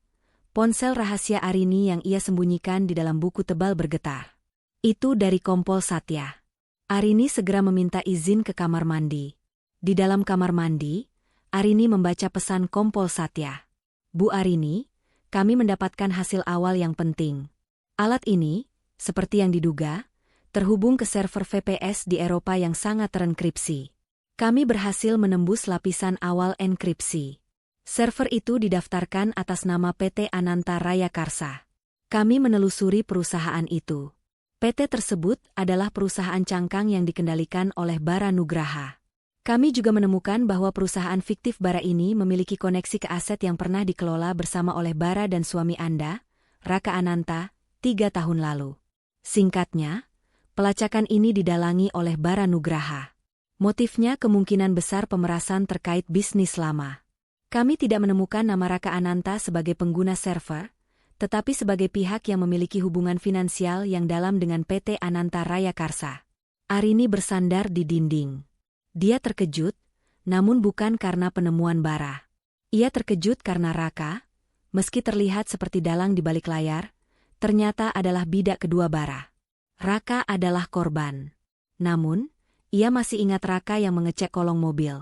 ponsel rahasia Arini yang ia sembunyikan di dalam buku tebal bergetar. Itu dari Kompol Satya. Arini segera meminta izin ke kamar mandi. Di dalam kamar mandi, Arini membaca pesan Kompol Satya. Bu Arini, kami mendapatkan hasil awal yang penting. Alat ini, seperti yang diduga, terhubung ke server VPS di Eropa yang sangat terenkripsi. Kami berhasil menembus lapisan awal enkripsi. Server itu didaftarkan atas nama PT Ananta Raya Karsa. Kami menelusuri perusahaan itu. PT tersebut adalah perusahaan cangkang yang dikendalikan oleh Bara Nugraha. Kami juga menemukan bahwa perusahaan fiktif Bara ini memiliki koneksi ke aset yang pernah dikelola bersama oleh Bara dan suami Anda, Raka Ananta, 3 tahun lalu. Singkatnya, pelacakan ini didalangi oleh Bara Nugraha. Motifnya kemungkinan besar pemerasan terkait bisnis lama. Kami tidak menemukan nama Raka Ananta sebagai pengguna server, tetapi sebagai pihak yang memiliki hubungan finansial yang dalam dengan PT Ananta Raya Karsa. Arini bersandar di dinding. Dia terkejut, namun bukan karena penemuan Bara. Ia terkejut karena Raka, meski terlihat seperti dalang di balik layar, ternyata adalah bidak kedua Bara. Raka adalah korban. Namun, ia masih ingat Raka yang mengecek kolong mobil.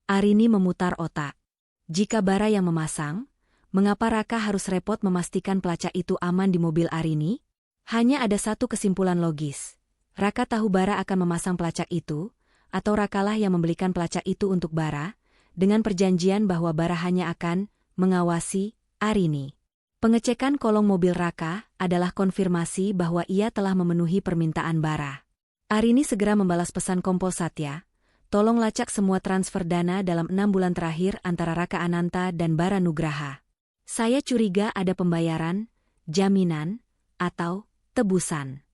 Arini memutar otak. Jika Bara yang memasang, mengapa Raka harus repot memastikan pelacak itu aman di mobil Arini? Hanya ada satu kesimpulan logis. Raka tahu Bara akan memasang pelacak itu, atau Rakalah yang membelikan pelacak itu untuk Bara, dengan perjanjian bahwa Bara hanya akan mengawasi Arini. Pengecekan kolong mobil Raka adalah konfirmasi bahwa ia telah memenuhi permintaan Bara. Arini segera membalas pesan Kompol Satya, tolong lacak semua transfer dana dalam 6 bulan terakhir antara Raka Ananta dan Bara Nugraha. Saya curiga ada pembayaran, jaminan, atau tebusan.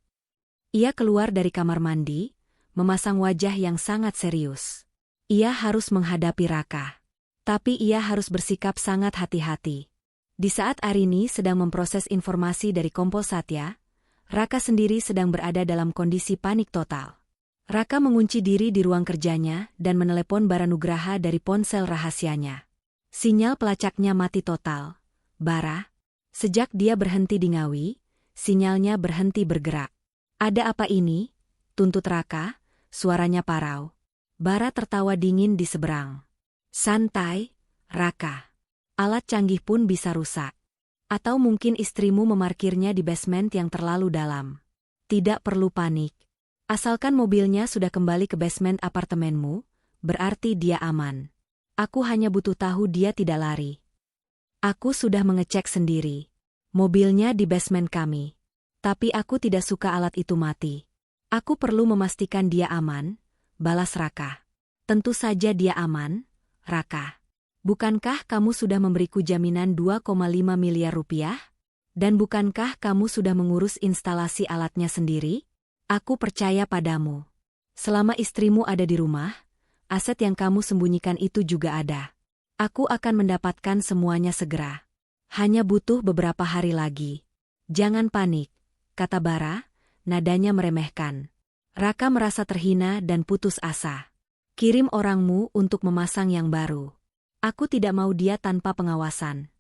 Ia keluar dari kamar mandi, memasang wajah yang sangat serius. Ia harus menghadapi Raka. Tapi ia harus bersikap sangat hati-hati. Di saat Arini sedang memproses informasi dari Kompol Satya, Raka sendiri sedang berada dalam kondisi panik total. Raka mengunci diri di ruang kerjanya dan menelepon Bara Nugraha dari ponsel rahasianya. Sinyal pelacaknya mati total. Bara, sejak dia berhenti di Ngawi, sinyalnya berhenti bergerak. Ada apa ini? Tuntut Raka, suaranya parau. Bara tertawa dingin di seberang. Santai, Raka. Alat canggih pun bisa rusak. Atau mungkin istrimu memarkirnya di basement yang terlalu dalam. Tidak perlu panik. Asalkan mobilnya sudah kembali ke basement apartemenmu, berarti dia aman. Aku hanya butuh tahu dia tidak lari. Aku sudah mengecek sendiri. Mobilnya di basement kami. Tapi aku tidak suka alat itu mati. Aku perlu memastikan dia aman, balas Raka. Tentu saja dia aman, Raka. Bukankah kamu sudah memberiku jaminan 2,5 miliar rupiah? Dan bukankah kamu sudah mengurus instalasi alatnya sendiri? Aku percaya padamu. Selama istrimu ada di rumah, aset yang kamu sembunyikan itu juga ada. Aku akan mendapatkan semuanya segera. Hanya butuh beberapa hari lagi. Jangan panik, kata Bara, nadanya meremehkan. Raka merasa terhina dan putus asa. Kirim orangmu untuk memasang yang baru. Aku tidak mau dia tanpa pengawasan.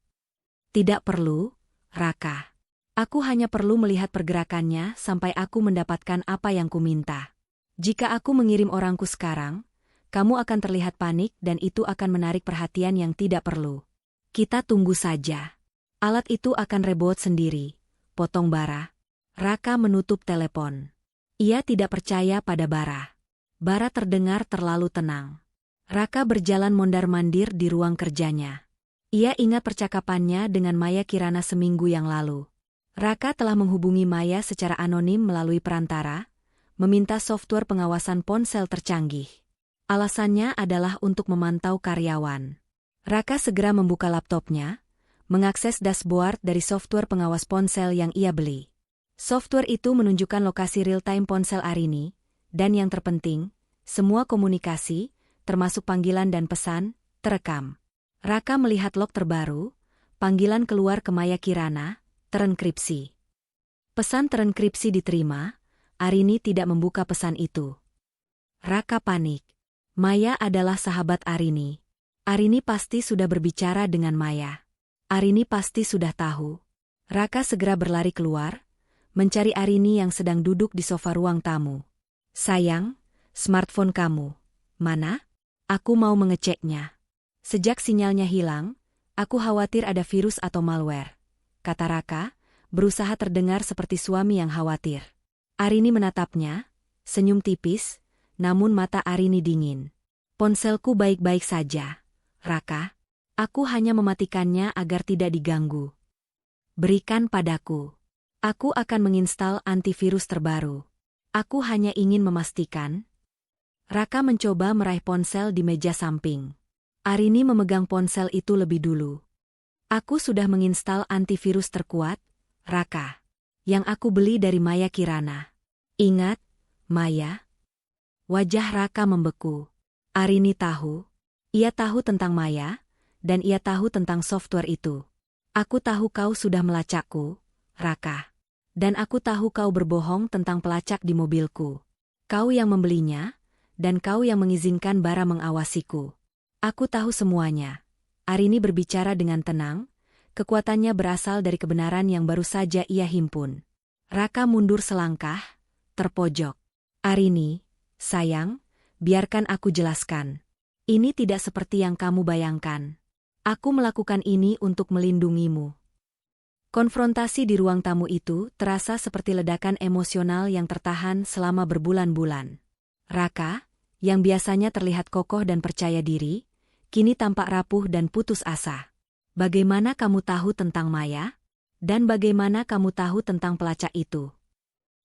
Tidak perlu, Raka. Aku hanya perlu melihat pergerakannya sampai aku mendapatkan apa yang kuminta. Jika aku mengirim orangku sekarang, kamu akan terlihat panik dan itu akan menarik perhatian yang tidak perlu. Kita tunggu saja. Alat itu akan rebot sendiri, potong Bara. Raka menutup telepon. Ia tidak percaya pada Bara. Bara terdengar terlalu tenang. Raka berjalan mondar-mandir di ruang kerjanya. Ia ingat percakapannya dengan Maya Kirana seminggu yang lalu. Raka telah menghubungi Maya secara anonim melalui perantara, meminta software pengawasan ponsel tercanggih. Alasannya adalah untuk memantau karyawan. Raka segera membuka laptopnya, mengakses dashboard dari software pengawas ponsel yang ia beli. Software itu menunjukkan lokasi real-time ponsel Arini, dan yang terpenting, semua komunikasi, termasuk panggilan dan pesan, terekam. Raka melihat log terbaru, panggilan keluar ke Maya Kirana, terenkripsi. Pesan terenkripsi diterima, Arini tidak membuka pesan itu. Raka panik. Maya adalah sahabat Arini. Arini pasti sudah berbicara dengan Maya. Arini pasti sudah tahu. Raka segera berlari keluar, mencari Arini yang sedang duduk di sofa ruang tamu. Sayang, smartphone kamu. Mana? Aku mau mengeceknya. Sejak sinyalnya hilang, aku khawatir ada virus atau malware, kata Raka, berusaha terdengar seperti suami yang khawatir. Arini menatapnya, senyum tipis, namun mata Arini dingin. Ponselku baik-baik saja, Raka. Aku hanya mematikannya agar tidak diganggu. Berikan padaku. Aku akan menginstal antivirus terbaru. Aku hanya ingin memastikan. Raka mencoba meraih ponsel di meja samping. Arini memegang ponsel itu lebih dulu. Aku sudah menginstal antivirus terkuat, Raka. Yang aku beli dari Maya Kirana. Ingat, Maya? Wajah Raka membeku. Arini tahu. Ia tahu tentang Maya, dan ia tahu tentang software itu. Aku tahu kau sudah melacakku, Raka. Dan aku tahu kau berbohong tentang pelacak di mobilku. Kau yang membelinya, dan kau yang mengizinkan Bara mengawasiku. Aku tahu semuanya. Arini berbicara dengan tenang, kekuatannya berasal dari kebenaran yang baru saja ia himpun. Raka mundur selangkah, terpojok. Arini, sayang, biarkan aku jelaskan. Ini tidak seperti yang kamu bayangkan. Aku melakukan ini untuk melindungimu. Konfrontasi di ruang tamu itu terasa seperti ledakan emosional yang tertahan selama berbulan-bulan. Raka, yang biasanya terlihat kokoh dan percaya diri, kini tampak rapuh dan putus asa. Bagaimana kamu tahu tentang Maya? Dan bagaimana kamu tahu tentang pelacak itu?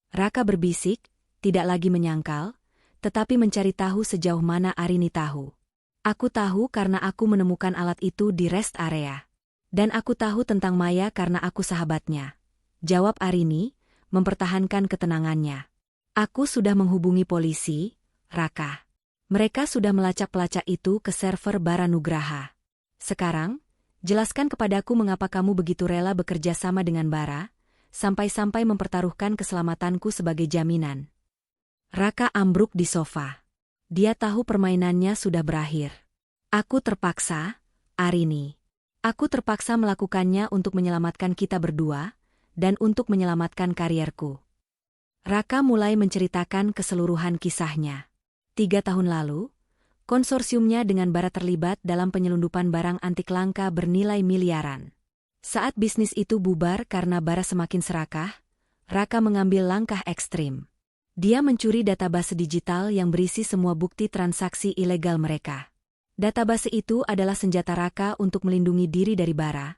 Raka berbisik, tidak lagi menyangkal, tetapi mencari tahu sejauh mana Arini tahu. Aku tahu karena aku menemukan alat itu di rest area. Dan aku tahu tentang Maya karena aku sahabatnya. Jawab Arini, mempertahankan ketenangannya. Aku sudah menghubungi polisi, Raka. Mereka sudah melacak pelacak itu ke server Bara Nugraha. Sekarang, jelaskan kepadaku mengapa kamu begitu rela bekerja sama dengan Bara, sampai-sampai mempertaruhkan keselamatanku sebagai jaminan. Raka ambruk di sofa. Dia tahu permainannya sudah berakhir. Aku terpaksa, Arini. Aku terpaksa melakukannya untuk menyelamatkan kita berdua, dan untuk menyelamatkan karierku. Raka mulai menceritakan keseluruhan kisahnya. 3 tahun lalu, konsorsiumnya dengan Bara terlibat dalam penyelundupan barang antik langka bernilai miliaran. Saat bisnis itu bubar karena Bara semakin serakah, Raka mengambil langkah ekstrim. Dia mencuri database digital yang berisi semua bukti transaksi ilegal mereka. Database itu adalah senjata Raka untuk melindungi diri dari Bara,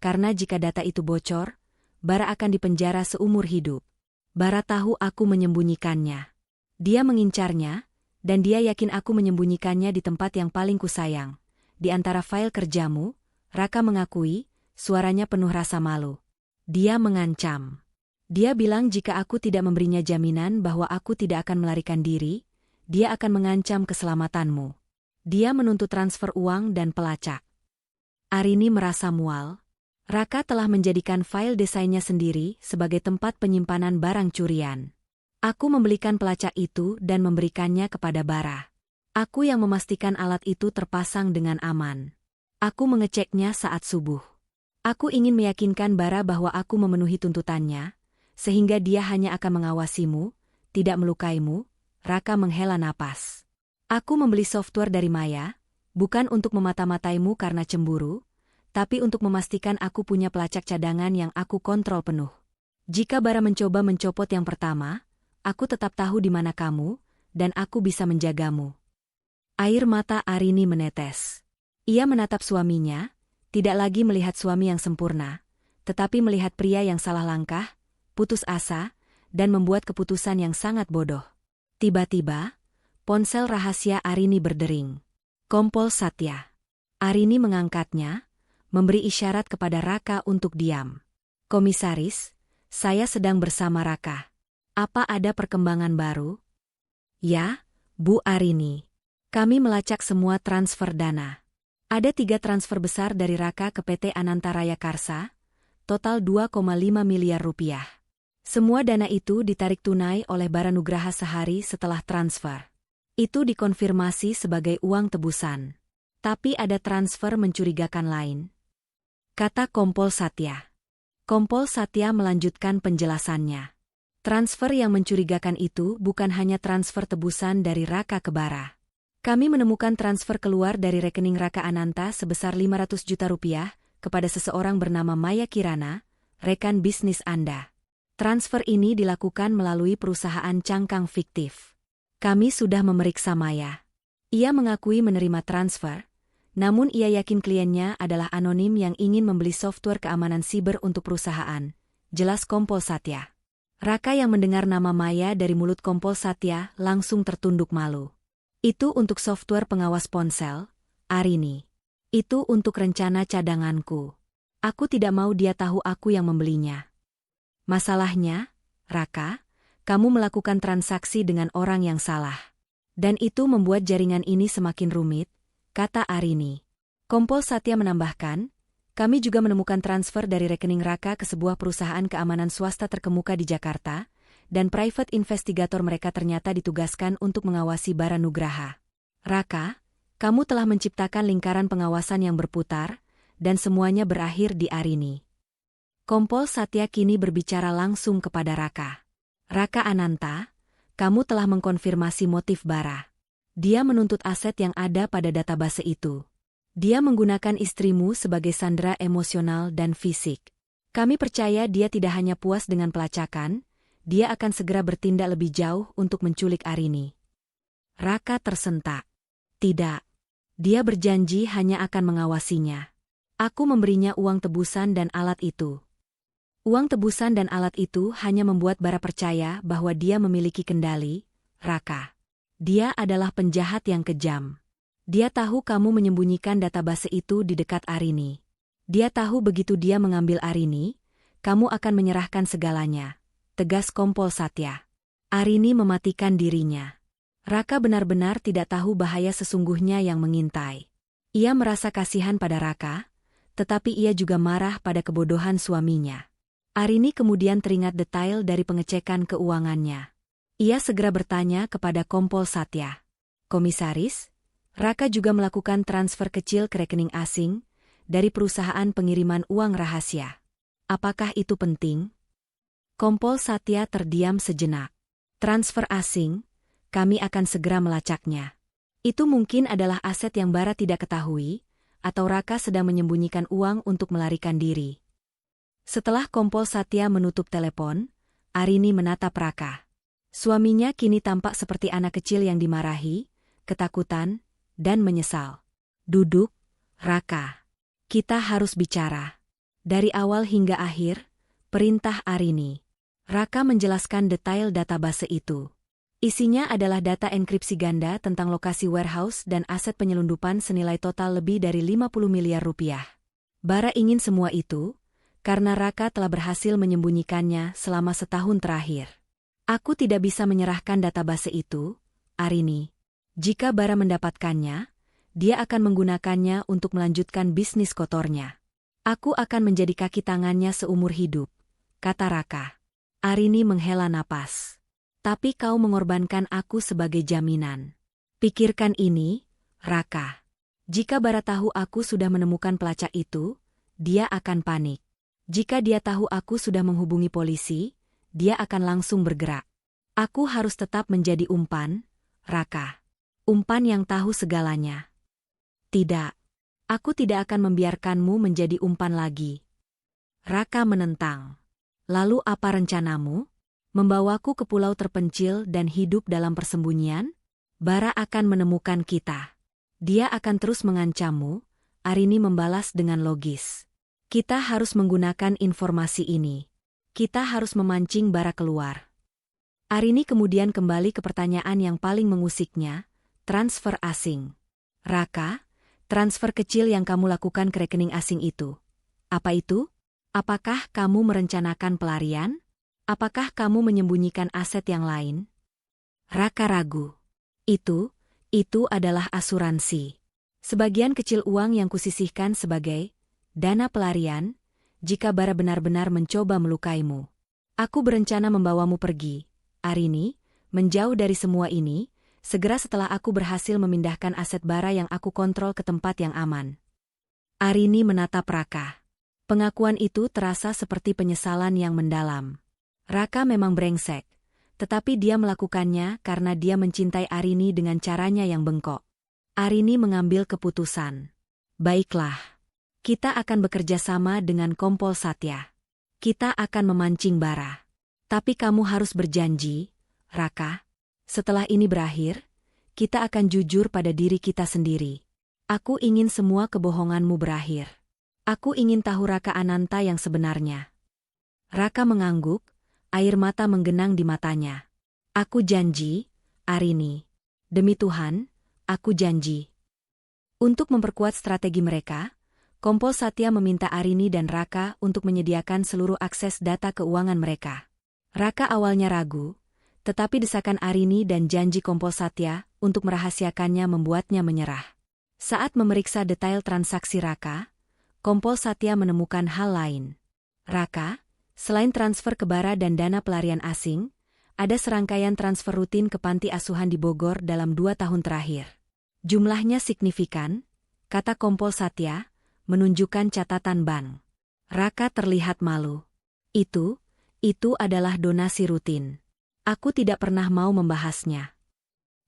karena jika data itu bocor, Bara akan dipenjara seumur hidup. Bara tahu aku menyembunyikannya. Dia mengincarnya, dan dia yakin aku menyembunyikannya di tempat yang paling kusayang. Di antara file kerjamu, Raka mengakui, suaranya penuh rasa malu. Dia mengancam. Dia bilang jika aku tidak memberinya jaminan bahwa aku tidak akan melarikan diri, dia akan mengancam keselamatanmu. Dia menuntut transfer uang dan pelacak. Arini merasa mual. Raka telah menjadikan file desainnya sendiri sebagai tempat penyimpanan barang curian. Aku membelikan pelacak itu dan memberikannya kepada Bara. Aku yang memastikan alat itu terpasang dengan aman. Aku mengeceknya saat subuh. Aku ingin meyakinkan Bara bahwa aku memenuhi tuntutannya, sehingga dia hanya akan mengawasimu, tidak melukaimu. Raka menghela napas. Aku membeli software dari Maya, bukan untuk memata-mataimu karena cemburu, tapi untuk memastikan aku punya pelacak cadangan yang aku kontrol penuh. Jika Bara mencoba mencopot yang pertama, aku tetap tahu di mana kamu, dan aku bisa menjagamu. Air mata Arini menetes. Ia menatap suaminya, tidak lagi melihat suami yang sempurna, tetapi melihat pria yang salah langkah, putus asa, dan membuat keputusan yang sangat bodoh. Tiba-tiba, ponsel rahasia Arini berdering. Kompol Satya. Arini mengangkatnya, memberi isyarat kepada Raka untuk diam. Komisaris, saya sedang bersama Raka. Apa ada perkembangan baru? Ya, Bu Arini. Kami melacak semua transfer dana. Ada 3 transfer besar dari Raka ke PT Ananta Raya Karsa, total 2,5 miliar rupiah. Semua dana itu ditarik tunai oleh Baranugraha sehari setelah transfer. Itu dikonfirmasi sebagai uang tebusan. Tapi ada transfer mencurigakan lain, kata Kompol Satya. Kompol Satya melanjutkan penjelasannya. Transfer yang mencurigakan itu bukan hanya transfer tebusan dari Raka ke Bara. Kami menemukan transfer keluar dari rekening Raka Ananta sebesar 500 juta rupiah kepada seseorang bernama Maya Kirana, rekan bisnis Anda. Transfer ini dilakukan melalui perusahaan cangkang fiktif. Kami sudah memeriksa Maya. Ia mengakui menerima transfer, namun ia yakin kliennya adalah anonim yang ingin membeli software keamanan siber untuk perusahaan, jelas Kompol Satya. Raka yang mendengar nama Maya dari mulut Kompol Satya langsung tertunduk malu. Itu untuk software pengawas ponsel, Arini. Itu untuk rencana cadanganku. Aku tidak mau dia tahu aku yang membelinya. Masalahnya, Raka, kamu melakukan transaksi dengan orang yang salah. Dan itu membuat jaringan ini semakin rumit, kata Arini. Kompol Satya menambahkan, kami juga menemukan transfer dari rekening Raka ke sebuah perusahaan keamanan swasta terkemuka di Jakarta, dan private investigator mereka ternyata ditugaskan untuk mengawasi Baranugraha. Raka, kamu telah menciptakan lingkaran pengawasan yang berputar, dan semuanya berakhir di Arini. Kompol Satya kini berbicara langsung kepada Raka. Raka Ananta, kamu telah mengkonfirmasi motif Bara. Dia menuntut aset yang ada pada database itu. Dia menggunakan istrimu sebagai sandera emosional dan fisik. Kami percaya dia tidak hanya puas dengan pelacakan, dia akan segera bertindak lebih jauh untuk menculik Arini. Raka tersentak. Tidak. Dia berjanji hanya akan mengawasinya. Aku memberinya uang tebusan dan alat itu. Uang tebusan dan alat itu hanya membuat Bara percaya bahwa dia memiliki kendali, Raka. Dia adalah penjahat yang kejam. Dia tahu kamu menyembunyikan database itu di dekat Arini. Dia tahu begitu dia mengambil Arini, kamu akan menyerahkan segalanya, tegas Kompol Satya. Arini mematikan dirinya. Raka benar-benar tidak tahu bahaya sesungguhnya yang mengintai. Ia merasa kasihan pada Raka, tetapi ia juga marah pada kebodohan suaminya. Arini kemudian teringat detail dari pengecekan keuangannya. Ia segera bertanya kepada Kompol Satya. Komisaris, Raka juga melakukan transfer kecil ke rekening asing dari perusahaan pengiriman uang rahasia. Apakah itu penting? Kompol Satya terdiam sejenak. Transfer asing, kami akan segera melacaknya. Itu mungkin adalah aset yang Bara tidak ketahui, atau Raka sedang menyembunyikan uang untuk melarikan diri. Setelah Kompol Satya menutup telepon, Arini menatap Raka. Suaminya kini tampak seperti anak kecil yang dimarahi, ketakutan, dan menyesal. Duduk, Raka. Kita harus bicara. Dari awal hingga akhir, perintah Arini. Raka menjelaskan detail database itu. Isinya adalah data enkripsi ganda tentang lokasi warehouse dan aset penyelundupan senilai total lebih dari 50 miliar rupiah. Bara ingin semua itu, karena Raka telah berhasil menyembunyikannya selama setahun terakhir. Aku tidak bisa menyerahkan database itu, Arini. Jika Bara mendapatkannya, dia akan menggunakannya untuk melanjutkan bisnis kotornya. Aku akan menjadi kaki tangannya seumur hidup, kata Raka. Arini menghela napas. Tapi kau mengorbankan aku sebagai jaminan. Pikirkan ini, Raka. Jika Bara tahu aku sudah menemukan pelacak itu, dia akan panik. Jika dia tahu aku sudah menghubungi polisi, dia akan langsung bergerak. Aku harus tetap menjadi umpan, Raka. Umpan yang tahu segalanya. Tidak. Aku tidak akan membiarkanmu menjadi umpan lagi. Raka menentang. Lalu apa rencanamu? Membawaku ke pulau terpencil dan hidup dalam persembunyian? Bara akan menemukan kita. Dia akan terus mengancammu, Arini membalas dengan logis. Kita harus menggunakan informasi ini. Kita harus memancing Bara keluar. Arini kemudian kembali ke pertanyaan yang paling mengusiknya, transfer asing. Raka, Transfer kecil yang kamu lakukan ke rekening asing itu. Apa itu? Apakah kamu merencanakan pelarian? Apakah kamu menyembunyikan aset yang lain? Raka ragu. Itu adalah asuransi. Sebagian kecil uang yang kusisihkan sebagai dana pelarian, jika Bara benar-benar mencoba melukaimu. Aku berencana membawamu pergi, Arini, menjauh dari semua ini, segera setelah aku berhasil memindahkan aset Bara yang aku kontrol ke tempat yang aman. Arini menatap Raka. Pengakuan itu terasa seperti penyesalan yang mendalam. Raka memang brengsek, tetapi dia melakukannya karena dia mencintai Arini dengan caranya yang bengkok. Arini mengambil keputusan. Baiklah. Kita akan bekerja sama dengan Kompol Satya. Kita akan memancing Bara. Tapi kamu harus berjanji, Raka. Setelah ini berakhir, kita akan jujur pada diri kita sendiri. Aku ingin semua kebohonganmu berakhir. Aku ingin tahu Raka Ananta yang sebenarnya. Raka mengangguk, air mata menggenang di matanya. Aku janji, Arini. Demi Tuhan, aku janji. Untuk memperkuat strategi mereka, Kompol Satya meminta Arini dan Raka untuk menyediakan seluruh akses data keuangan mereka. Raka awalnya ragu, tetapi desakan Arini dan janji Kompol Satya untuk merahasiakannya membuatnya menyerah. Saat memeriksa detail transaksi Raka, Kompol Satya menemukan hal lain. Raka, selain transfer ke Bara dan dana pelarian asing, ada serangkaian transfer rutin ke panti asuhan di Bogor dalam 2 tahun terakhir. Jumlahnya signifikan, kata Kompol Satya, menunjukkan catatan bank. Raka terlihat malu. Itu adalah donasi rutin. Aku tidak pernah mau membahasnya.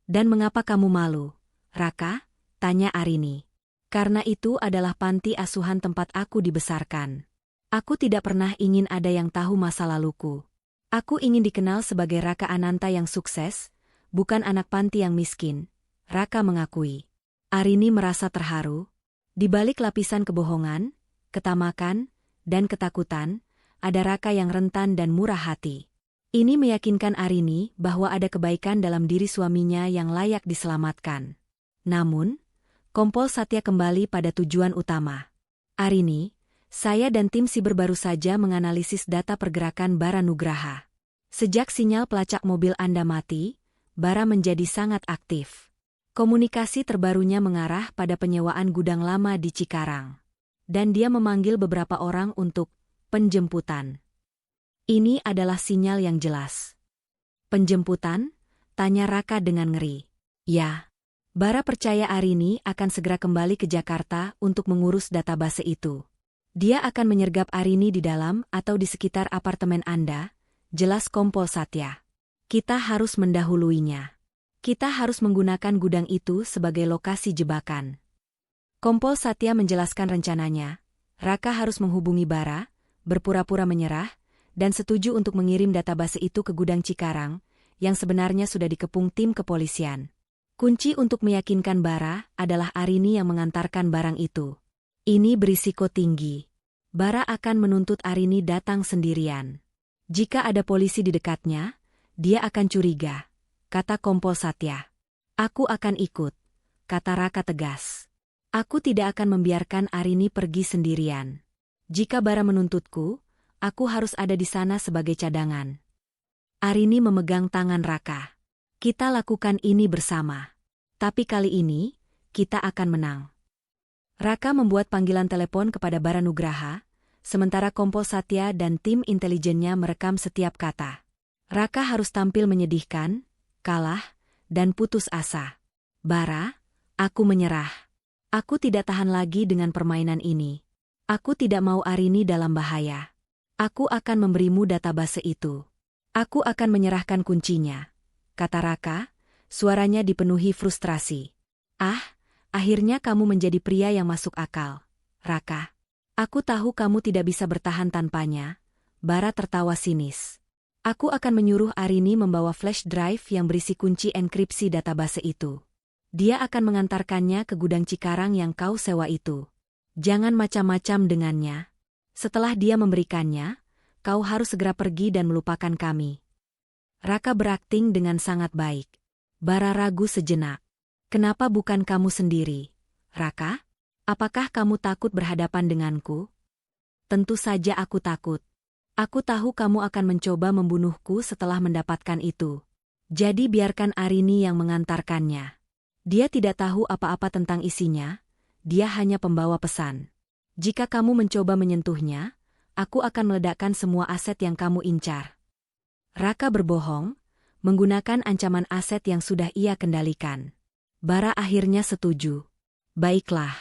Dan mengapa kamu malu, Raka? Tanya Arini. Karena itu adalah panti asuhan tempat aku dibesarkan. Aku tidak pernah ingin ada yang tahu masa laluku. Aku ingin dikenal sebagai Raka Ananta yang sukses, bukan anak panti yang miskin, Raka mengakui. Arini merasa terharu. Di balik lapisan kebohongan, ketamakan, dan ketakutan, ada Raka yang rentan dan murah hati. Ini meyakinkan Arini bahwa ada kebaikan dalam diri suaminya yang layak diselamatkan. Namun, Kompol Satya kembali pada tujuan utama. Arini, saya dan tim siber baru saja menganalisis data pergerakan Bara Nugraha. Sejak sinyal pelacak mobil Anda mati, Bara menjadi sangat aktif. Komunikasi terbarunya mengarah pada penyewaan gudang lama di Cikarang. Dan dia memanggil beberapa orang untuk penjemputan. Ini adalah sinyal yang jelas. Penjemputan? Tanya Raka dengan ngeri. Ya. Bara percaya Arini akan segera kembali ke Jakarta untuk mengurus database itu. Dia akan menyergap Arini di dalam atau di sekitar apartemen Anda, jelas Kompol Satya. Kita harus mendahuluinya. Kita harus menggunakan gudang itu sebagai lokasi jebakan. Kompol Satya menjelaskan rencananya. Raka harus menghubungi Bara, berpura-pura menyerah, dan setuju untuk mengirim database itu ke gudang Cikarang, yang sebenarnya sudah dikepung tim kepolisian. Kunci untuk meyakinkan Bara adalah Arini yang mengantarkan barang itu. Ini berisiko tinggi. Bara akan menuntut Arini datang sendirian. Jika ada polisi di dekatnya, dia akan curiga, kata Kompol Satya. Aku akan ikut, kata Raka tegas. Aku tidak akan membiarkan Arini pergi sendirian. Jika Bara menuntutku, aku harus ada di sana sebagai cadangan. Arini memegang tangan Raka. Kita lakukan ini bersama. Tapi kali ini, kita akan menang. Raka membuat panggilan telepon kepada Bara Nugraha, sementara Kompol Satya dan tim intelijennya merekam setiap kata. Raka harus tampil menyedihkan, kalah, dan putus asa. Bara, aku menyerah. Aku tidak tahan lagi dengan permainan ini. Aku tidak mau Arini dalam bahaya. Aku akan memberimu database itu. Aku akan menyerahkan kuncinya, kata Raka, suaranya dipenuhi frustrasi. Akhirnya kamu menjadi pria yang masuk akal, Raka. Aku tahu kamu tidak bisa bertahan tanpanya. Bara tertawa sinis. Aku akan menyuruh Arini membawa flash drive yang berisi kunci enkripsi database itu. Dia akan mengantarkannya ke gudang Cikarang yang kau sewa itu. Jangan macam-macam dengannya. Setelah dia memberikannya, kau harus segera pergi dan melupakan kami. Raka berakting dengan sangat baik. Bara ragu sejenak. Kenapa bukan kamu sendiri, Raka? Apakah kamu takut berhadapan denganku? Tentu saja aku takut. Aku tahu kamu akan mencoba membunuhku setelah mendapatkan itu. Jadi biarkan Arini yang mengantarkannya. Dia tidak tahu apa-apa tentang isinya, dia hanya pembawa pesan. Jika kamu mencoba menyentuhnya, aku akan meledakkan semua aset yang kamu incar. Raka berbohong, menggunakan ancaman aset yang sudah ia kendalikan. Bara akhirnya setuju. Baiklah.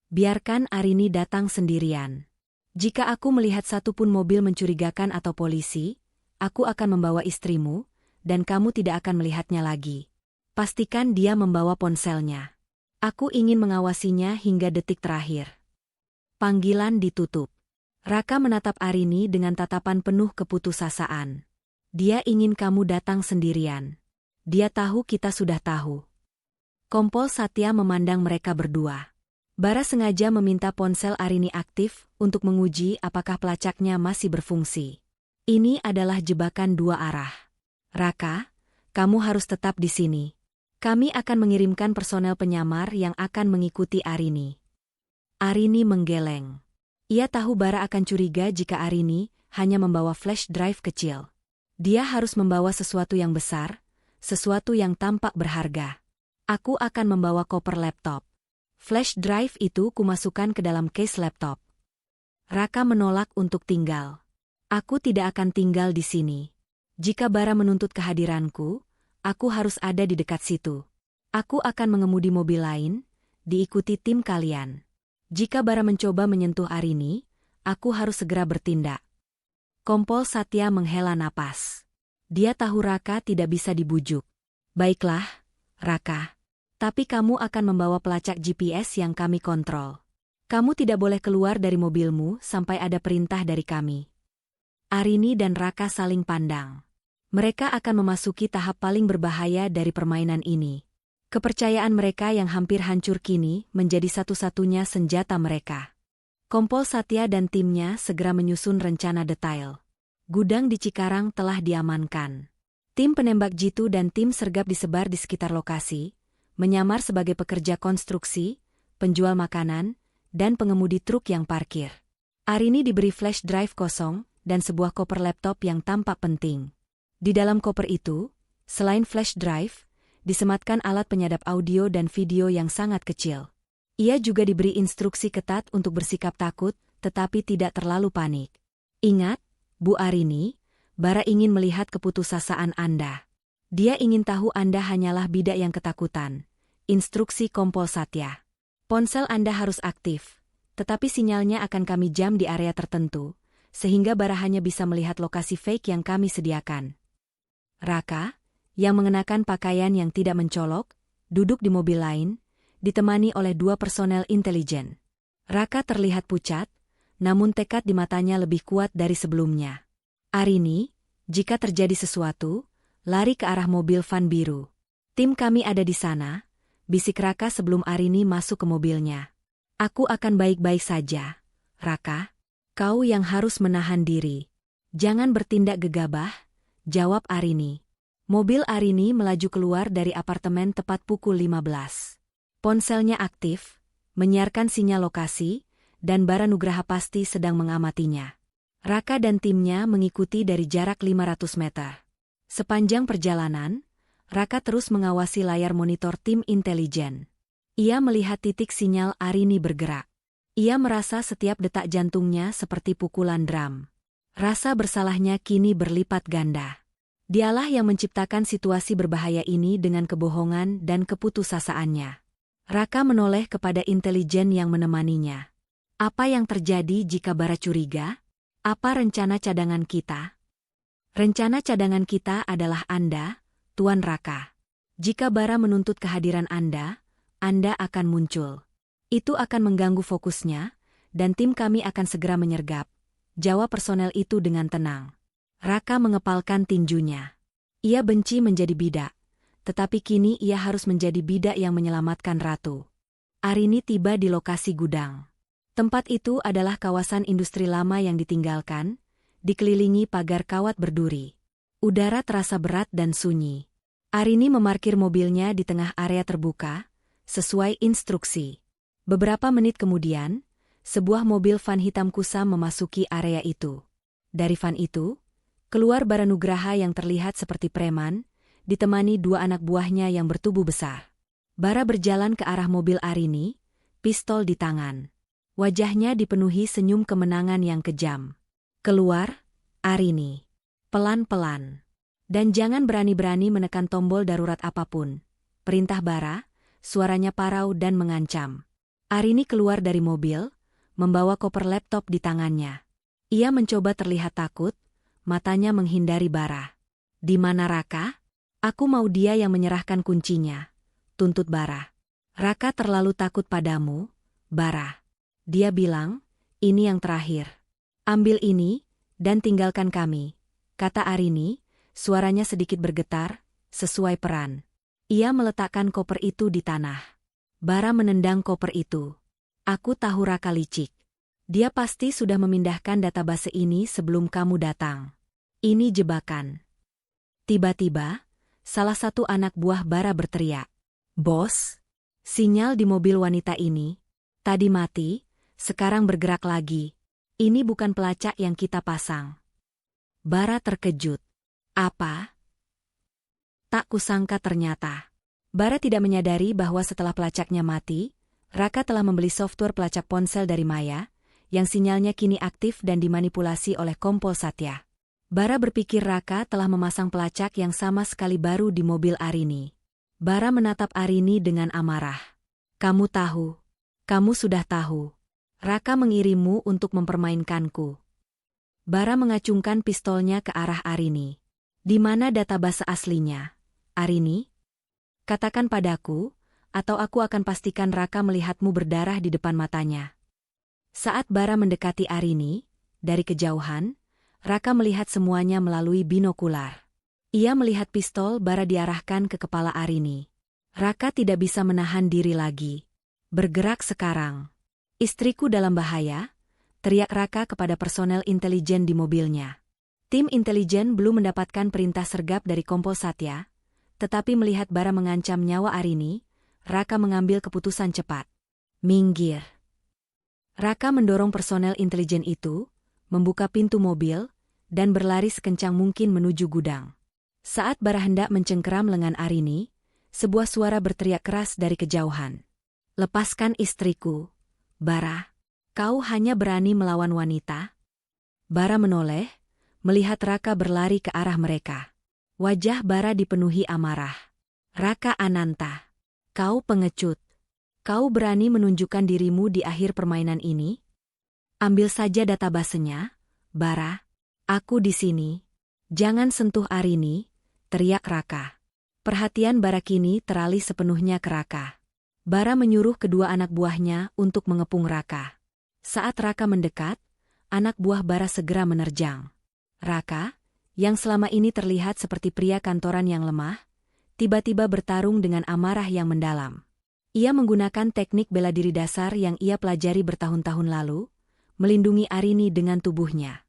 Biarkan Arini datang sendirian. Jika aku melihat satupun mobil mencurigakan atau polisi, aku akan membawa istrimu, dan kamu tidak akan melihatnya lagi. Pastikan dia membawa ponselnya. Aku ingin mengawasinya hingga detik terakhir. Panggilan ditutup. Raka menatap Arini dengan tatapan penuh keputusasaan. Dia ingin kamu datang sendirian. Dia tahu kita sudah tahu. Kompol Satya memandang mereka berdua. Bara sengaja meminta ponsel Arini aktif untuk menguji apakah pelacaknya masih berfungsi. Ini adalah jebakan dua arah. Raka, kamu harus tetap di sini. Kami akan mengirimkan personel penyamar yang akan mengikuti Arini. Arini menggeleng. Ia tahu Bara akan curiga jika Arini hanya membawa flash drive kecil. Dia harus membawa sesuatu yang besar, sesuatu yang tampak berharga. Aku akan membawa koper laptop. Flash drive itu kumasukkan ke dalam case laptop. Raka menolak untuk tinggal. Aku tidak akan tinggal di sini. Jika Bara menuntut kehadiranku, aku harus ada di dekat situ. Aku akan mengemudi mobil lain, diikuti tim kalian. Jika Bara mencoba menyentuh Arini, aku harus segera bertindak. Kompol Satya menghela napas. Dia tahu Raka tidak bisa dibujuk. Baiklah, Raka. Tapi kamu akan membawa pelacak GPS yang kami kontrol. Kamu tidak boleh keluar dari mobilmu sampai ada perintah dari kami. Arini dan Raka saling pandang. Mereka akan memasuki tahap paling berbahaya dari permainan ini. Kepercayaan mereka yang hampir hancur kini menjadi satu-satunya senjata mereka. Kompol Satya dan timnya segera menyusun rencana detail. Gudang di Cikarang telah diamankan. Tim penembak jitu dan tim sergap disebar di sekitar lokasi, menyamar sebagai pekerja konstruksi, penjual makanan, dan pengemudi truk yang parkir. Arini diberi flash drive kosong dan sebuah koper laptop yang tampak penting. Di dalam koper itu, selain flash drive, disematkan alat penyadap audio dan video yang sangat kecil. Ia juga diberi instruksi ketat untuk bersikap takut, tetapi tidak terlalu panik. Ingat, Bu Arini, Bara ingin melihat keputusasaan Anda. Dia ingin tahu Anda hanyalah bidak yang ketakutan. Instruksi Kompol Satya. Ponsel Anda harus aktif, tetapi sinyalnya akan kami jam di area tertentu, sehingga Bara hanya bisa melihat lokasi fake yang kami sediakan. Raka, yang mengenakan pakaian yang tidak mencolok, duduk di mobil lain, ditemani oleh dua personel intelijen. Raka terlihat pucat, namun tekad di matanya lebih kuat dari sebelumnya. Arini, jika terjadi sesuatu, lari ke arah mobil van biru. Tim kami ada di sana, bisik Raka sebelum Arini masuk ke mobilnya. Aku akan baik-baik saja, Raka. Kau yang harus menahan diri. Jangan bertindak gegabah, jawab Arini. Mobil Arini melaju keluar dari apartemen tepat pukul 15. Ponselnya aktif, menyiarkan sinyal lokasi, dan Bara Nugraha pasti sedang mengamatinya. Raka dan timnya mengikuti dari jarak 500 meter. Sepanjang perjalanan, Raka terus mengawasi layar monitor tim intelijen. Ia melihat titik sinyal Arini bergerak. Ia merasa setiap detak jantungnya seperti pukulan drum. Rasa bersalahnya kini berlipat ganda. Dialah yang menciptakan situasi berbahaya ini dengan kebohongan dan keputusasaannya. Raka menoleh kepada intelijen yang menemaninya. Apa yang terjadi jika Bara curiga? Apa rencana cadangan kita? Rencana cadangan kita adalah Anda, Tuan Raka. Jika Bara menuntut kehadiran Anda akan muncul. Itu akan mengganggu fokusnya, dan tim kami akan segera menyergap. Jawab personel itu dengan tenang. Raka mengepalkan tinjunya. Ia benci menjadi bidak, tetapi kini ia harus menjadi bidak yang menyelamatkan ratu. Arini tiba di lokasi gudang. Tempat itu adalah kawasan industri lama yang ditinggalkan, dikelilingi pagar kawat berduri. Udara terasa berat dan sunyi. Arini memarkir mobilnya di tengah area terbuka, sesuai instruksi. Beberapa menit kemudian, sebuah mobil van hitam kusam memasuki area itu. Dari van itu, keluar Bara Nugraha yang terlihat seperti preman, ditemani dua anak buahnya yang bertubuh besar. Bara berjalan ke arah mobil Arini, pistol di tangan. Wajahnya dipenuhi senyum kemenangan yang kejam. Keluar, Arini. Pelan-pelan. Dan jangan berani-berani menekan tombol darurat apapun. Perintah Bara, suaranya parau dan mengancam. Arini keluar dari mobil, membawa koper laptop di tangannya. Ia mencoba terlihat takut, matanya menghindari Bara. "Di mana Raka? Aku mau dia yang menyerahkan kuncinya," tuntut Bara. "Raka terlalu takut padamu, Bara." Dia bilang, "Ini yang terakhir. Ambil ini, dan tinggalkan kami," kata Arini, suaranya sedikit bergetar, sesuai peran. Ia meletakkan koper itu di tanah. Bara menendang koper itu. "Aku tahu Raka licik. Dia pasti sudah memindahkan database ini sebelum kamu datang. Ini jebakan." Tiba-tiba, salah satu anak buah Bara berteriak, "Bos, sinyal di mobil wanita ini tadi mati, sekarang bergerak lagi. Ini bukan pelacak yang kita pasang." Bara terkejut. "Apa? Tak kusangka ternyata." Bara tidak menyadari bahwa setelah pelacaknya mati, Raka telah membeli software pelacak ponsel dari Maya, yang sinyalnya kini aktif dan dimanipulasi oleh Kompol Satya. Bara berpikir Raka telah memasang pelacak yang sama sekali baru di mobil Arini. Bara menatap Arini dengan amarah. "Kamu tahu. Kamu sudah tahu. Raka mengirimu untuk mempermainkanku." Bara mengacungkan pistolnya ke arah Arini. "Di mana database aslinya, Arini? Katakan padaku, atau aku akan pastikan Raka melihatmu berdarah di depan matanya." Saat Bara mendekati Arini, dari kejauhan, Raka melihat semuanya melalui binokular. Ia melihat pistol Bara diarahkan ke kepala Arini. Raka tidak bisa menahan diri lagi. "Bergerak sekarang. Istriku dalam bahaya," teriak Raka kepada personel intelijen di mobilnya. Tim intelijen belum mendapatkan perintah sergap dari Kompol Satya, tetapi melihat Bara mengancam nyawa Arini, Raka mengambil keputusan cepat. "Minggir." Raka mendorong personel intelijen itu, membuka pintu mobil, dan berlari sekencang mungkin menuju gudang. Saat Bara hendak mencengkeram lengan Arini, sebuah suara berteriak keras dari kejauhan. "Lepaskan istriku, Bara. Kau hanya berani melawan wanita?" Bara menoleh, melihat Raka berlari ke arah mereka. Wajah Bara dipenuhi amarah. "Raka Ananta, kau pengecut. Kau berani menunjukkan dirimu di akhir permainan ini? Ambil saja databasenya, Bara. Aku di sini. Jangan sentuh Arini," teriak Raka. Perhatian Bara kini teralih sepenuhnya ke Raka. Bara menyuruh kedua anak buahnya untuk mengepung Raka. Saat Raka mendekat, anak buah Bara segera menerjang. Raka, yang selama ini terlihat seperti pria kantoran yang lemah, tiba-tiba bertarung dengan amarah yang mendalam. Ia menggunakan teknik bela diri dasar yang ia pelajari bertahun-tahun lalu, melindungi Arini dengan tubuhnya.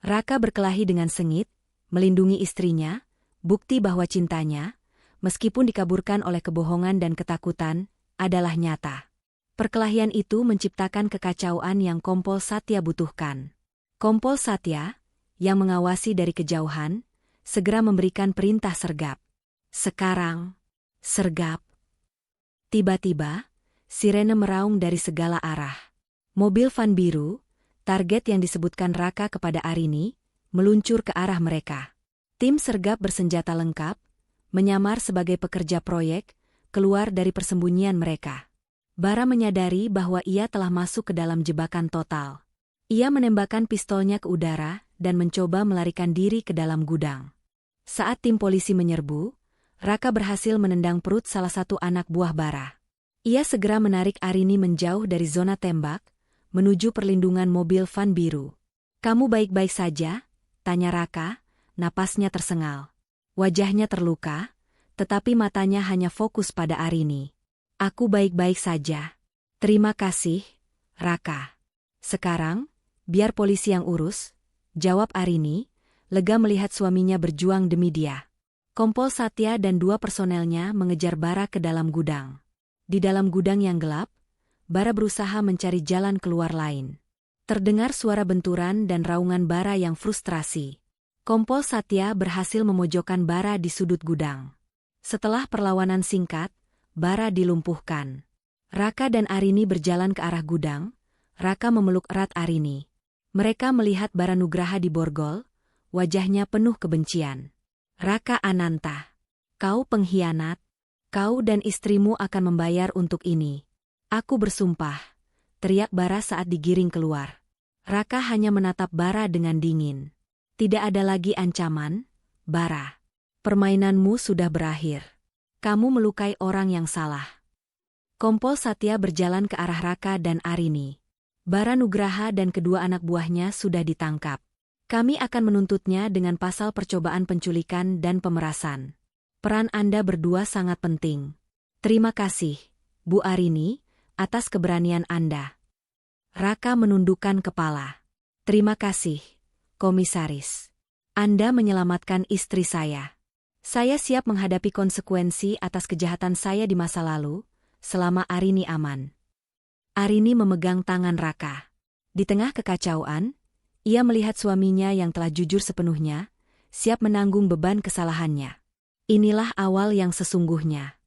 Raka berkelahi dengan sengit, melindungi istrinya, bukti bahwa cintanya, meskipun dikaburkan oleh kebohongan dan ketakutan, adalah nyata. Perkelahian itu menciptakan kekacauan yang Kompol Satya butuhkan. Kompol Satya, yang mengawasi dari kejauhan, segera memberikan perintah sergap. "Sekarang, sergap." Tiba-tiba, sirene meraung dari segala arah. Mobil van biru, target yang disebutkan Raka kepada Arini, meluncur ke arah mereka. Tim sergap bersenjata lengkap, menyamar sebagai pekerja proyek, keluar dari persembunyian mereka. Bara menyadari bahwa ia telah masuk ke dalam jebakan total. Ia menembakkan pistolnya ke udara dan mencoba melarikan diri ke dalam gudang. Saat tim polisi menyerbu, Raka berhasil menendang perut salah satu anak buah Bara. Ia segera menarik Arini menjauh dari zona tembak, menuju perlindungan mobil van biru. "Kamu baik-baik saja?" tanya Raka, napasnya tersengal. Wajahnya terluka, tetapi matanya hanya fokus pada Arini. "Aku baik-baik saja. Terima kasih, Raka. Sekarang, biar polisi yang urus," jawab Arini, lega melihat suaminya berjuang demi dia. Kompol Satya dan dua personelnya mengejar Bara ke dalam gudang. Di dalam gudang yang gelap, Bara berusaha mencari jalan keluar lain. Terdengar suara benturan dan raungan Bara yang frustrasi. Kompol Satya berhasil memojokkan Bara di sudut gudang. Setelah perlawanan singkat, Bara dilumpuhkan. Raka dan Arini berjalan ke arah gudang. Raka memeluk erat Arini. Mereka melihat Bara Nugraha diborgol, wajahnya penuh kebencian. Raka Ananta, kau pengkhianat. Kau dan istrimu akan membayar untuk ini. Aku bersumpah, teriak Bara saat digiring keluar. Raka hanya menatap Bara dengan dingin. Tidak ada lagi ancaman, Bara. Permainanmu sudah berakhir. Kamu melukai orang yang salah. Kompol Satya berjalan ke arah Raka dan Arini. Bara Nugraha dan kedua anak buahnya sudah ditangkap. Kami akan menuntutnya dengan pasal percobaan penculikan dan pemerasan. Peran Anda berdua sangat penting. Terima kasih, Bu Arini, atas keberanian Anda. Raka menundukkan kepala. Terima kasih, Komisaris. Anda menyelamatkan istri saya. Saya siap menghadapi konsekuensi atas kejahatan saya di masa lalu, selama Arini aman. Arini memegang tangan Raka. Di tengah kekacauan, ia melihat suaminya yang telah jujur sepenuhnya, siap menanggung beban kesalahannya. Inilah awal yang sesungguhnya.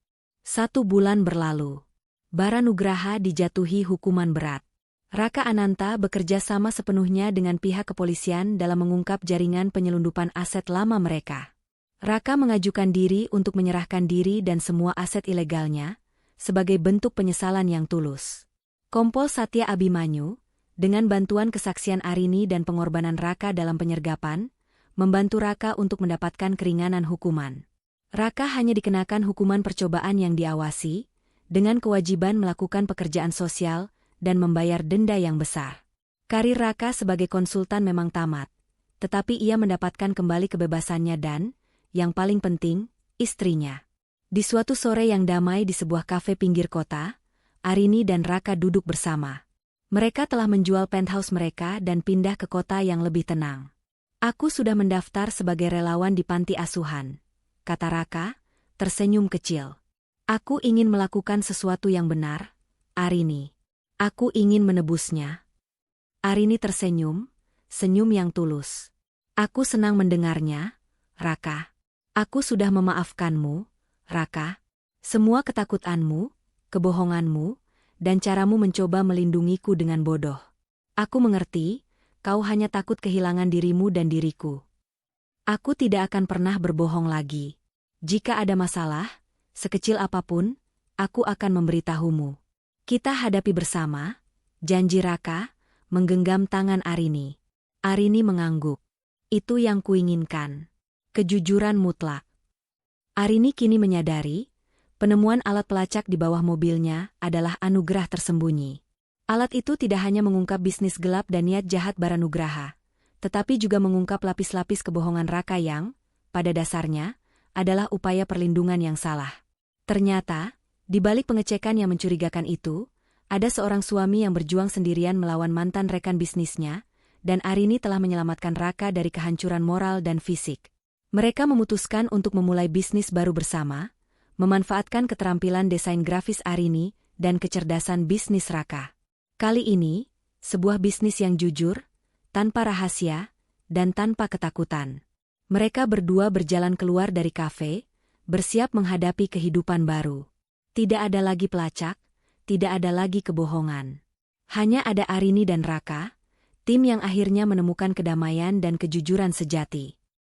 1 bulan berlalu. Bara Nugraha dijatuhi hukuman berat. Raka Ananta bekerja sama sepenuhnya dengan pihak kepolisian dalam mengungkap jaringan penyelundupan aset lama mereka. Raka mengajukan diri untuk menyerahkan diri dan semua aset ilegalnya, sebagai bentuk penyesalan yang tulus. Kompol Satya Abimanyu, dengan bantuan kesaksian Arini dan pengorbanan Raka dalam penyergapan, membantu Raka untuk mendapatkan keringanan hukuman. Raka hanya dikenakan hukuman percobaan yang diawasi, dengan kewajiban melakukan pekerjaan sosial dan membayar denda yang besar. Karir Raka sebagai konsultan memang tamat, tetapi ia mendapatkan kembali kebebasannya dan, yang paling penting, istrinya. Di suatu sore yang damai di sebuah kafe pinggir kota, Arini dan Raka duduk bersama. Mereka telah menjual penthouse mereka dan pindah ke kota yang lebih tenang. Aku sudah mendaftar sebagai relawan di panti asuhan, kata Raka, tersenyum kecil. Aku ingin melakukan sesuatu yang benar, Arini. Aku ingin menebusnya. Arini tersenyum, senyum yang tulus. Aku senang mendengarnya, Raka. Aku sudah memaafkanmu, Raka. Semua ketakutanmu, kebohonganmu, dan caramu mencoba melindungiku dengan bodoh. Aku mengerti, kau hanya takut kehilangan dirimu dan diriku. Aku tidak akan pernah berbohong lagi. Jika ada masalah, sekecil apapun, aku akan memberitahumu. Kita hadapi bersama, janji Raka, menggenggam tangan Arini. Arini mengangguk. Itu yang kuinginkan. Kejujuran mutlak. Arini kini menyadari, penemuan alat pelacak di bawah mobilnya adalah anugerah tersembunyi. Alat itu tidak hanya mengungkap bisnis gelap dan niat jahat Bara Nugraha, tetapi juga mengungkap lapis-lapis kebohongan Raka yang, pada dasarnya, adalah upaya perlindungan yang salah. Ternyata, di balik pengecekan yang mencurigakan itu, ada seorang suami yang berjuang sendirian melawan mantan rekan bisnisnya, dan Arini telah menyelamatkan Raka dari kehancuran moral dan fisik. Mereka memutuskan untuk memulai bisnis baru bersama, memanfaatkan keterampilan desain grafis Arini dan kecerdasan bisnis Raka. Kali ini, sebuah bisnis yang jujur, tanpa rahasia, dan tanpa ketakutan. Mereka berdua berjalan keluar dari kafe, bersiap menghadapi kehidupan baru. Tidak ada lagi pelacak, tidak ada lagi kebohongan. Hanya ada Arini dan Raka, tim yang akhirnya menemukan kedamaian dan kejujuran sejati.